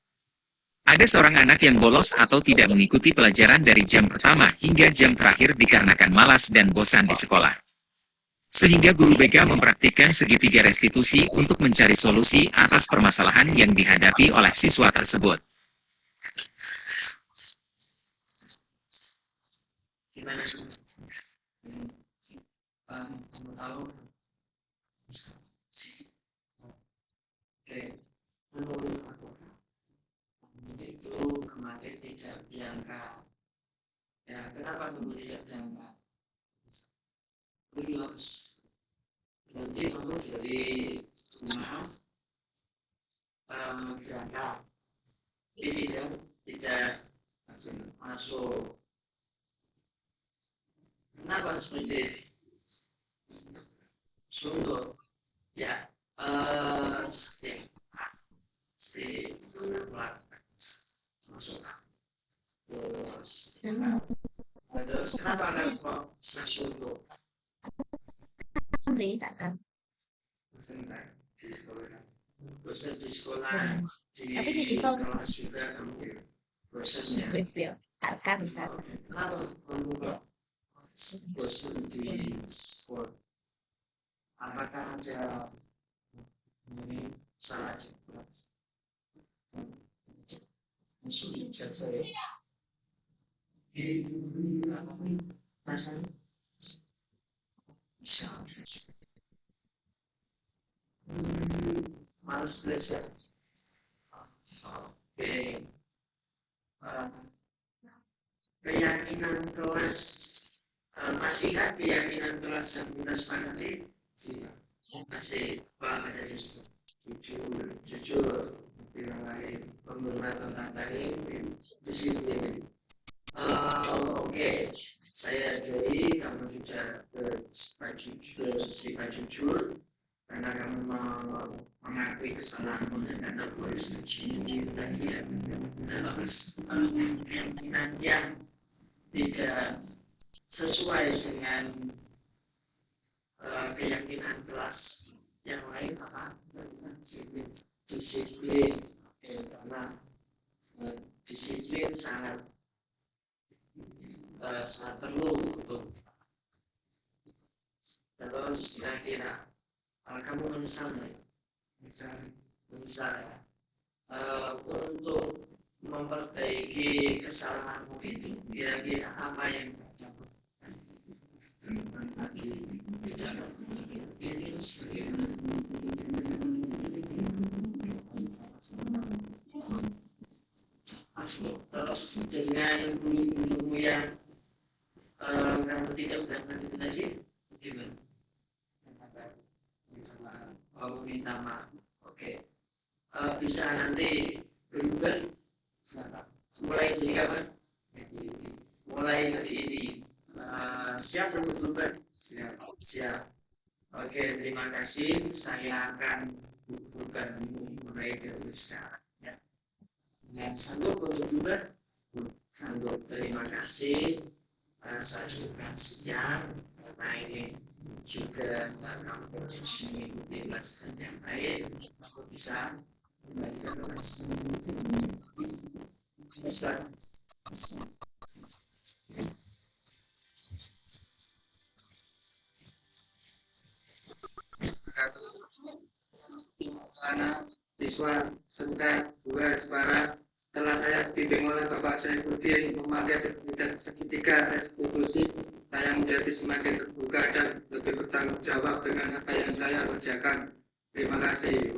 Ada seorang anak yang bolos atau tidak mengikuti pelajaran dari jam pertama hingga jam terakhir dikarenakan malas dan bosan di sekolah. Sehingga guru BK mempraktikkan segitiga restitusi untuk mencari solusi atas permasalahan yang dihadapi oleh siswa tersebut. Gimana? Kamu tahu? Oke, menurut aku itu kemarin tidak diangkat. Ya, kenapa kamu tidak diangkat? Berarti kamu dari rumah berangkat. Ini tidak masuk. Kenapa seperti sungguh? Ya, step masuk. Terus kenapa kok sungguh? Bosan di sekolah, di kelas juga bosan ya. Kenapa kamu kok bosan di sekolah? Apakah ada ini salah juga? Sulit saya. Rasanya bisa. Malas belajar. Oke. Keyakinan kelas masih ingat keyakinan kelas yang kita sepakati? Masih apa saja jujur, yang lain, penghormatan orang lain, disiplin. Oke, saya hargai kamu sudah bersifat jujur karena kamu mengakui kesalahanmu dan kamu harus mencintai tadi ya. Terus keyakinan yang tidak sesuai dengan keyakinan kelas yang lain apa? Disiplin. Oke, karena disiplin sangat perlu untuk. Terus kira-kira kamu menyesal nggak? Menyesal ya. Untuk memperbaiki kesalahanmu itu kira-kira apa yang kamu terus dengan guru-gurumu yang kamu tidak berangkat itu tadi gimana? Minta maaf. Oke. Bisa nanti berubah mulai dari kapan? Mulai hari ini. Siap untuk berubah? Siap. Oke, terima kasih. Saya akan hubungkanmu mulai dari sekarang. Ya. Yang sanggup untuk berubah? Sanggup. Terima kasih. Saya juga siap karena ini juga kamu harus mengikuti pelajaran yang baik. Aku bisa membaca kelas. Bisa. Anak siswa serta dua Jepara telah saya bimbing oleh Bapak Saifuddin memakai segitiga restitusi, saya menjadi semakin terbuka dan lebih bertanggung jawab dengan apa yang saya kerjakan. Terima kasih.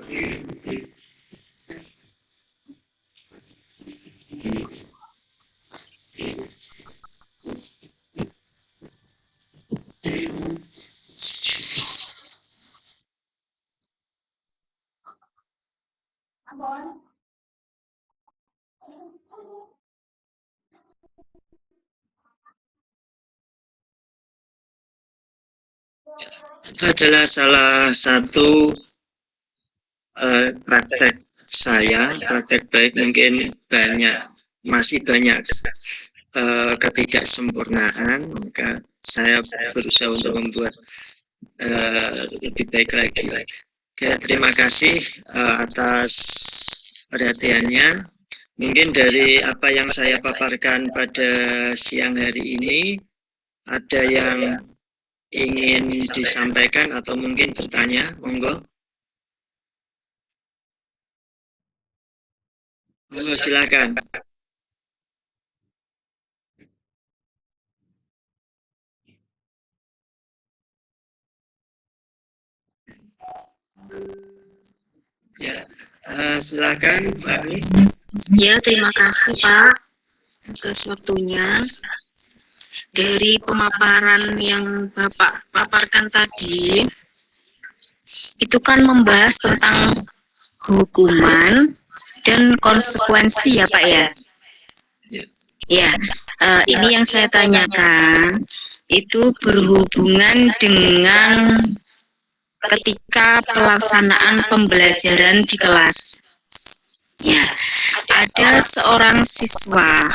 Itu adalah salah satu praktek saya, praktek baik. Mungkin masih banyak ketidaksempurnaan, maka saya berusaha untuk membuat lebih baik lagi. Oke, terima kasih atas perhatiannya. Mungkin dari apa yang saya paparkan pada siang hari ini, ada yang ingin disampaikan atau mungkin bertanya, monggo. Monggo, silakan. Ya, silakan Pak. Ya, terima kasih Pak atas waktunya. Dari pemaparan yang Bapak paparkan tadi, itu kan membahas tentang hukuman dan konsekuensi ya Pak ya. Ya, ini yang saya tanyakan itu berhubungan dengan ketika pelaksanaan pembelajaran di kelas. Ya, ada seorang siswa,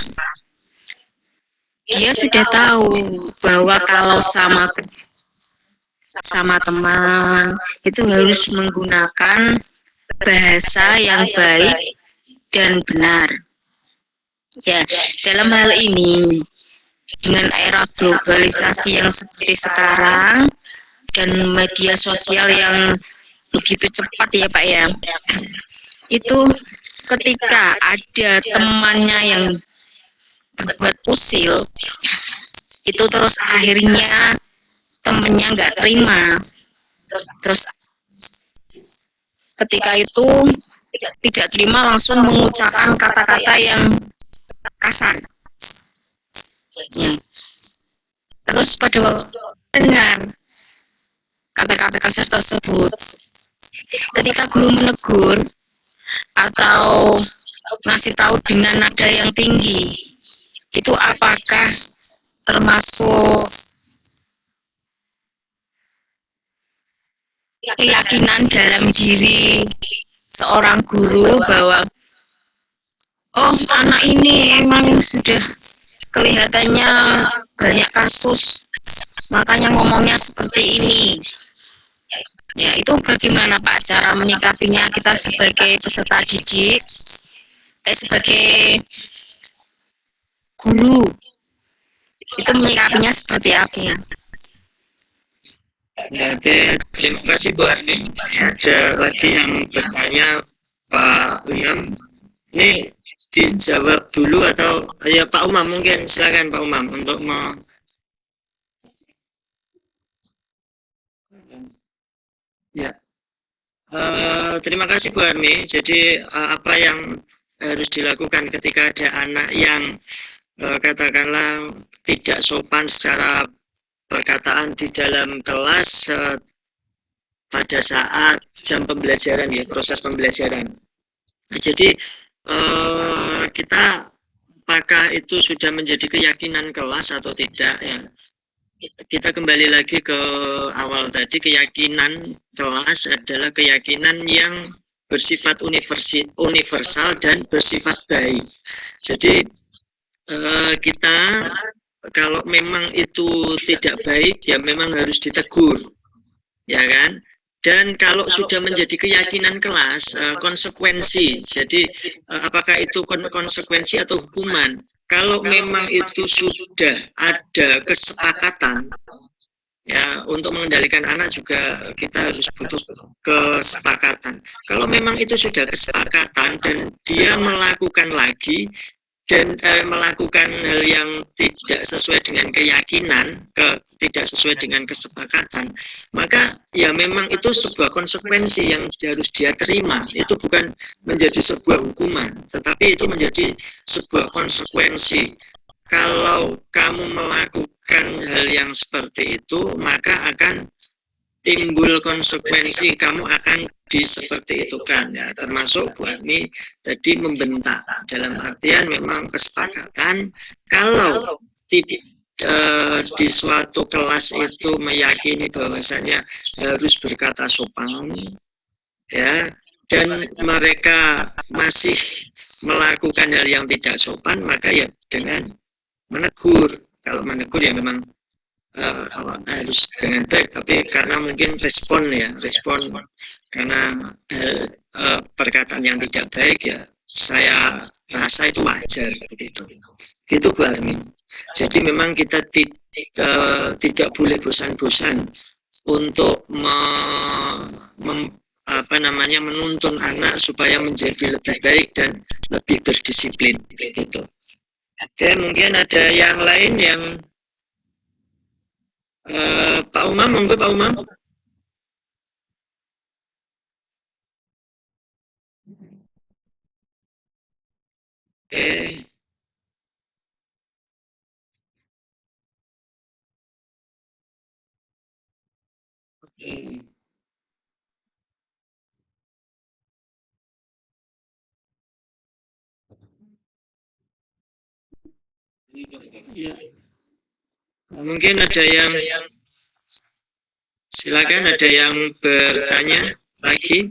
dia sudah tahu bahwa kalau sama teman itu harus menggunakan bahasa yang baik dan benar. Ya, dalam hal ini dengan era globalisasi yang seperti sekarang dan media sosial yang begitu cepat ya Pak ya, itu ketika ada temannya yang berbuat usil, itu terus akhirnya temennya nggak terima, terus ketika itu tidak terima langsung mengucapkan kata-kata yang kasar. Ya. Terus pada waktu dengar kata-kata kasar tersebut, ketika guru menegur atau ngasih tahu dengan nada yang tinggi, itu apakah termasuk keyakinan dalam diri seorang guru bahwa oh anak ini emang sudah kelihatannya banyak kasus makanya ngomongnya seperti ini. Ya, itu bagaimana Pak cara menyikapinya kita sebagai peserta didik, sebagai guru, itu menyikapinya seperti apa ya? Oke, terima kasih Bu Arni. Ada lagi yang bertanya Pak Uyam. Ini dijawab dulu atau ya Pak Umam mungkin, silakan Pak Umam untuk ya. Terima kasih Bu Armi. Jadi apa yang harus dilakukan ketika ada anak yang katakanlah tidak sopan secara perkataan di dalam kelas pada saat jam pembelajaran ya, proses pembelajaran. Nah, jadi kita apakah itu sudah menjadi keyakinan kelas atau tidak ya? Kita kembali lagi ke awal tadi, keyakinan kelas adalah keyakinan yang bersifat universal dan bersifat baik. Jadi kita kalau memang itu tidak baik ya memang harus ditegur, ya kan? Dan kalau sudah menjadi keyakinan kelas, konsekuensi. Jadi apakah itu konsekuensi atau hukuman? Kalau memang itu sudah ada kesepakatan, ya untuk mengendalikan anak juga kita harus butuh kesepakatan. Kalau memang itu sudah kesepakatan dan dia melakukan lagi dan melakukan hal yang tidak sesuai dengan keyakinan, tidak sesuai dengan kesepakatan, maka ya memang itu sebuah konsekuensi yang harus dia terima. Itu bukan menjadi sebuah hukuman, tetapi itu menjadi sebuah konsekuensi. Kalau kamu melakukan hal yang seperti itu, maka akan timbul konsekuensi, kamu akan seperti itu kan ya, termasuk Bu Armi tadi membentak dalam artian memang kesepakatan kalau di suatu kelas itu meyakini bahwasanya harus berkata sopan ya, dan mereka masih melakukan hal yang tidak sopan, maka ya dengan menegur. Kalau menegur ya memang harus dengan baik, tapi karena mungkin respon karena perkataan yang tidak baik ya saya rasa itu wajar begitu. Gitu Bu Armi. Jadi memang kita tidak boleh bosan-bosan untuk menuntun anak supaya menjadi lebih baik dan lebih berdisiplin begitu. Oke, mungkin ada yang lain yang Pak Umam, monggo Pak Umam. Oke. Oke. Ya. Mungkin ada yang silakan, ada yang bertanya lagi.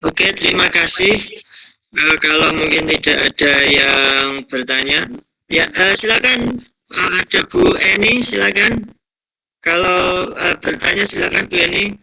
Oke, terima kasih. Kalau mungkin tidak ada yang bertanya, ya silakan. Ada Bu Eni, silakan. Kalau bertanya silakan Bu Eni.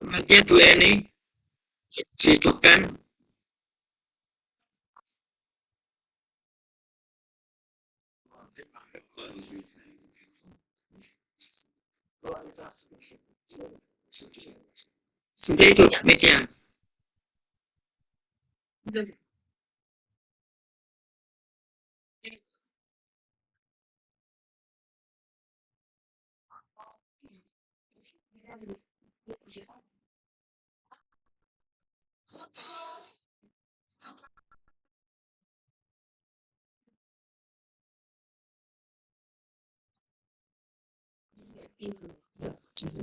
Selamatnya Bu Eni, dihidupkan. Sudah hidup mic-nya.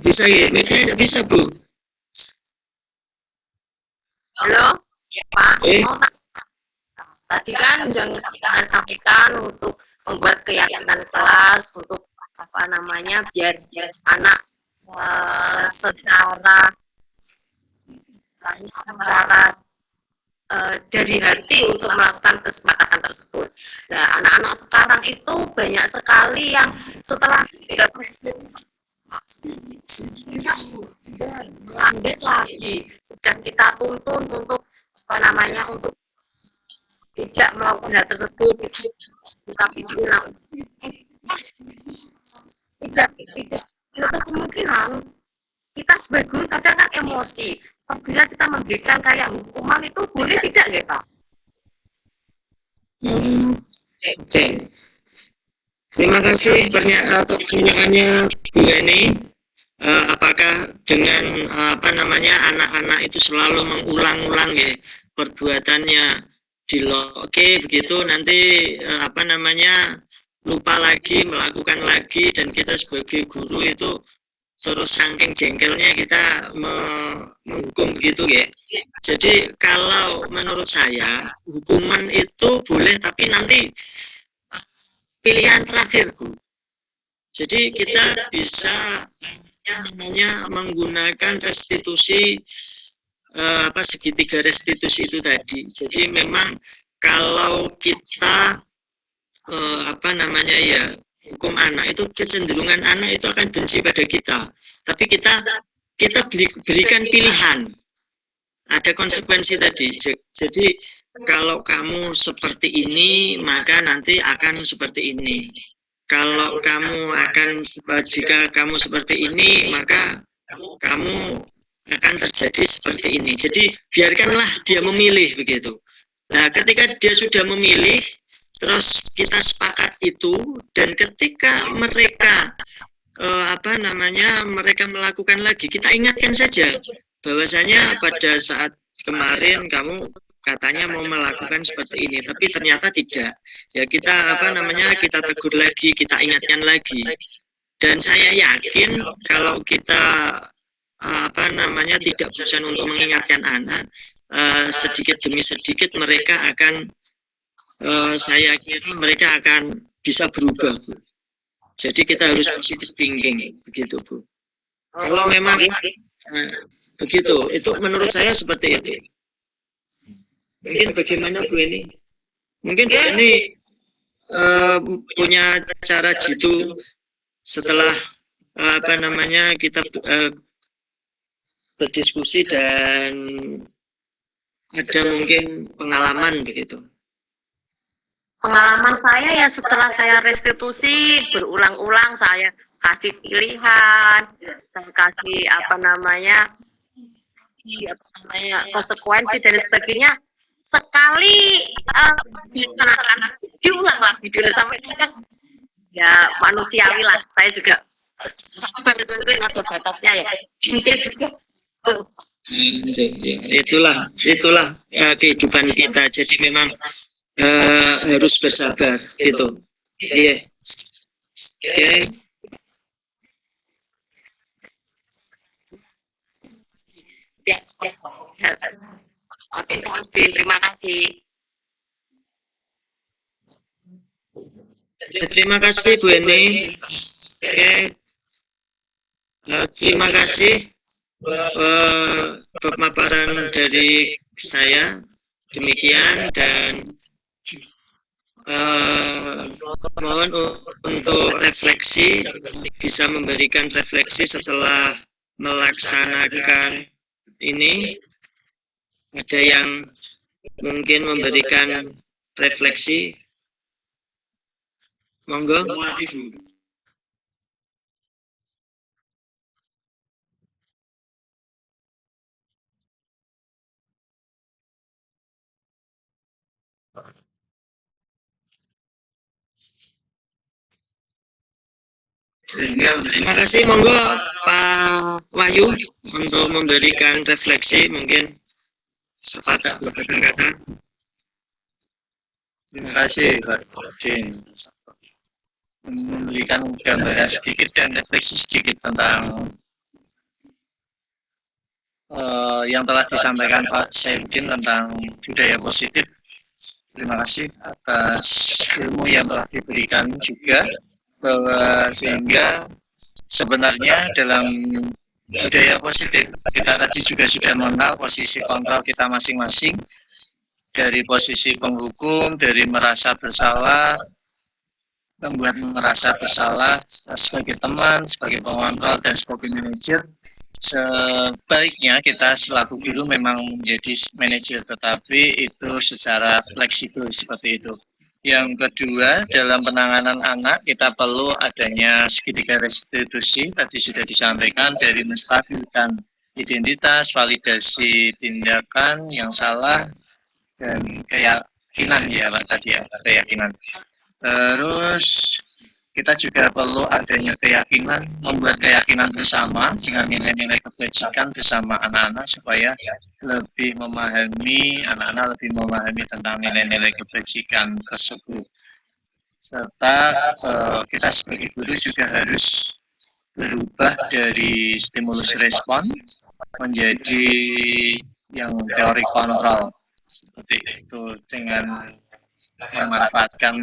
Bisa ya, mic-nya bisa Bu. Halo, Pak. Eh. Tadi kan jangan kita sampaikan untuk membuat keyakinan kelas untuk apa namanya biar anak secara dari hati untuk melakukan kesepakatan tersebut. Nah, anak-anak sekarang itu banyak sekali yang setelah tidak lanjut lagi, sudah kita tuntun untuk apa namanya untuk tidak melakukan hal tersebut, tapi diulang. Tidak itu kemungkinan kita sebagai guru kadang kan emosi. Apabila kita memberikan kayak hukuman itu boleh tidak ya Pak? Oke. Terima kasih pertanyaannya Bu Eni. Apakah dengan apa namanya anak-anak itu selalu mengulang-ulang ya perbuatannya diloke begitu nanti apa namanya lupa lagi melakukan lagi dan kita sebagai guru itu terus saking jengkelnya kita menghukum begitu ya. Jadi kalau menurut saya hukuman itu boleh tapi nanti pilihan terakhir Bu. Jadi kita bisa namanya menggunakan restitusi segitiga restitusi itu tadi. Jadi memang kalau kita apa namanya ya hukum anak itu kecenderungan anak itu akan benci pada kita. Tapi kita berikan pilihan. Ada konsekuensi tadi. Jadi kalau kamu seperti ini maka nanti akan seperti ini. Kalau kamu jika kamu seperti ini maka kamu akan terjadi seperti ini. Jadi biarkanlah dia memilih begitu. Nah, ketika dia sudah memilih, terus kita sepakat itu dan ketika mereka mereka melakukan lagi, kita ingatkan saja bahwasanya pada saat kemarin kamu katanya mau melakukan seperti ini, tapi ternyata tidak. Ya kita kita tegur lagi, kita ingatkan lagi. Dan saya yakin kalau kita tidak bosan untuk mengingatkan anak, sedikit demi sedikit mereka akan saya kira mereka akan bisa berubah, Bu. Jadi kita harus positive thinking begitu, Bu. Kalau memang begitu, itu menurut saya seperti itu. Mungkin bagaimana Bu ini? Mungkin Bu ini punya cara jitu setelah kita berdiskusi dan ada mungkin pengalaman begitu. Pengalaman saya ya setelah saya restitusi berulang-ulang saya kasih pilihan, saya kasih konsekuensi dan sebagainya. Sekali dilaksanakan diulang lagi dulu sampai kan ya manusiawi lah. Saya juga sabar itu ada batasnya ya. Jengkel juga. Itulah kehidupan kita. Jadi memang harus bersabar gitu. Iya. Oke. Ya. Oke, terima kasih. Terima kasih Bu Eni. Oke. Terima kasih pemaparan dari saya. Demikian dan mohon untuk refleksi, bisa memberikan refleksi setelah melaksanakan ini. Ada yang mungkin memberikan refleksi, monggo. Terima kasih, monggo Pak Wahyu untuk memberikan refleksi, mungkin sepatah dua kata-kata. Terima kasih Pak Din, memberikan gambaran sedikit dan refleksi sedikit tentang yang telah disampaikan Pak Saifudin tentang budaya positif. Terima kasih atas ilmu yang telah diberikan juga, bahwa sehingga sebenarnya dalam budaya positif kita tadi juga sudah mengenal posisi kontrol kita masing-masing, dari posisi penghukum, dari merasa bersalah, membuat merasa bersalah sebagai teman, sebagai pengontrol, dan sebagai manajer. Sebaiknya kita selaku guru memang menjadi manajer, tetapi itu secara fleksibel seperti itu. Yang kedua, dalam penanganan anak kita perlu adanya segitiga restitusi, tadi sudah disampaikan, dari menstabilkan identitas, validasi tindakan yang salah, dan keyakinan ya Pak tadi ya, keyakinan. Terus kita juga perlu adanya keyakinan, membuat keyakinan bersama dengan nilai-nilai kebajikan bersama anak-anak supaya lebih memahami, anak-anak lebih memahami tentang nilai-nilai kebajikan tersebut. Serta kita sebagai guru juga harus berubah dari stimulus respon menjadi yang teori kontrol seperti itu, dengan memanfaatkan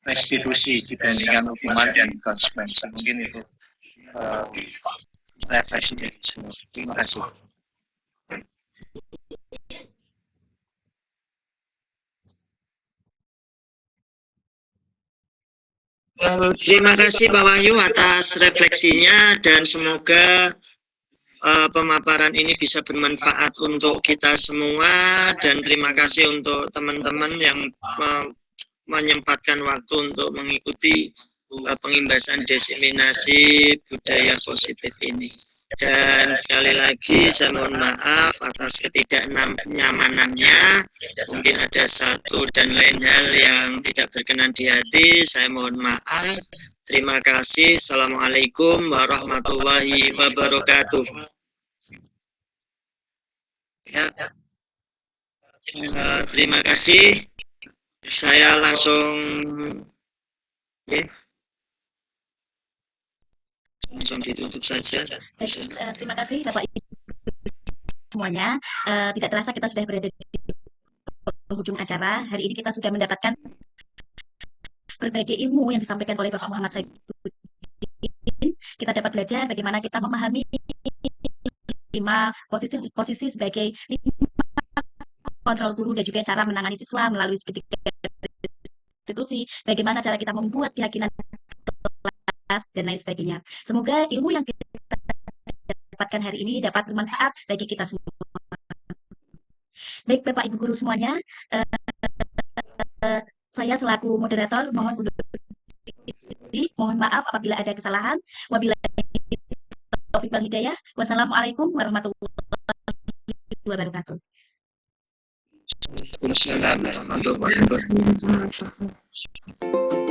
restitusi dibandingkan hukuman dan konsekuensi. Mungkin itu refleksi dari semua. Terima kasih. Terima kasih Pak Wahyu atas refleksinya, dan semoga pemaparan ini bisa bermanfaat untuk kita semua, dan terima kasih untuk teman-teman yang menyempatkan waktu untuk mengikuti pengimbasan diseminasi budaya positif ini. Dan sekali lagi saya mohon maaf atas ketidaknyamanannya, mungkin ada satu dan lain hal yang tidak berkenan di hati, saya mohon maaf. Terima kasih. Assalamualaikum warahmatullahi wabarakatuh. Ya. Terima kasih. Saya langsung langsung ditutup saja. Terima kasih Bapak Ibu semuanya. Tidak terasa kita sudah berada di penghujung acara. Hari ini kita sudah mendapatkan berbagai ilmu yang disampaikan oleh Bapak Muhammad Saifuddin. Kita dapat belajar bagaimana kita memahami 5 posisi sebagai 5 kontrol guru, dan juga cara menangani siswa melalui segitiga restitusi. Bagaimana cara kita membuat keyakinan dan lain sebagainya. Semoga ilmu yang kita dapatkan hari ini dapat bermanfaat bagi kita semua. Baik Bapak Ibu Guru semuanya, saya selaku moderator mohon undur diri, mohon maaf apabila ada kesalahan. Wabillahi taufiq wal hidayah. Wassalamualaikum warahmatullahi wabarakatuh. Waalaikumsalam warahmatullahi wabarakatuh.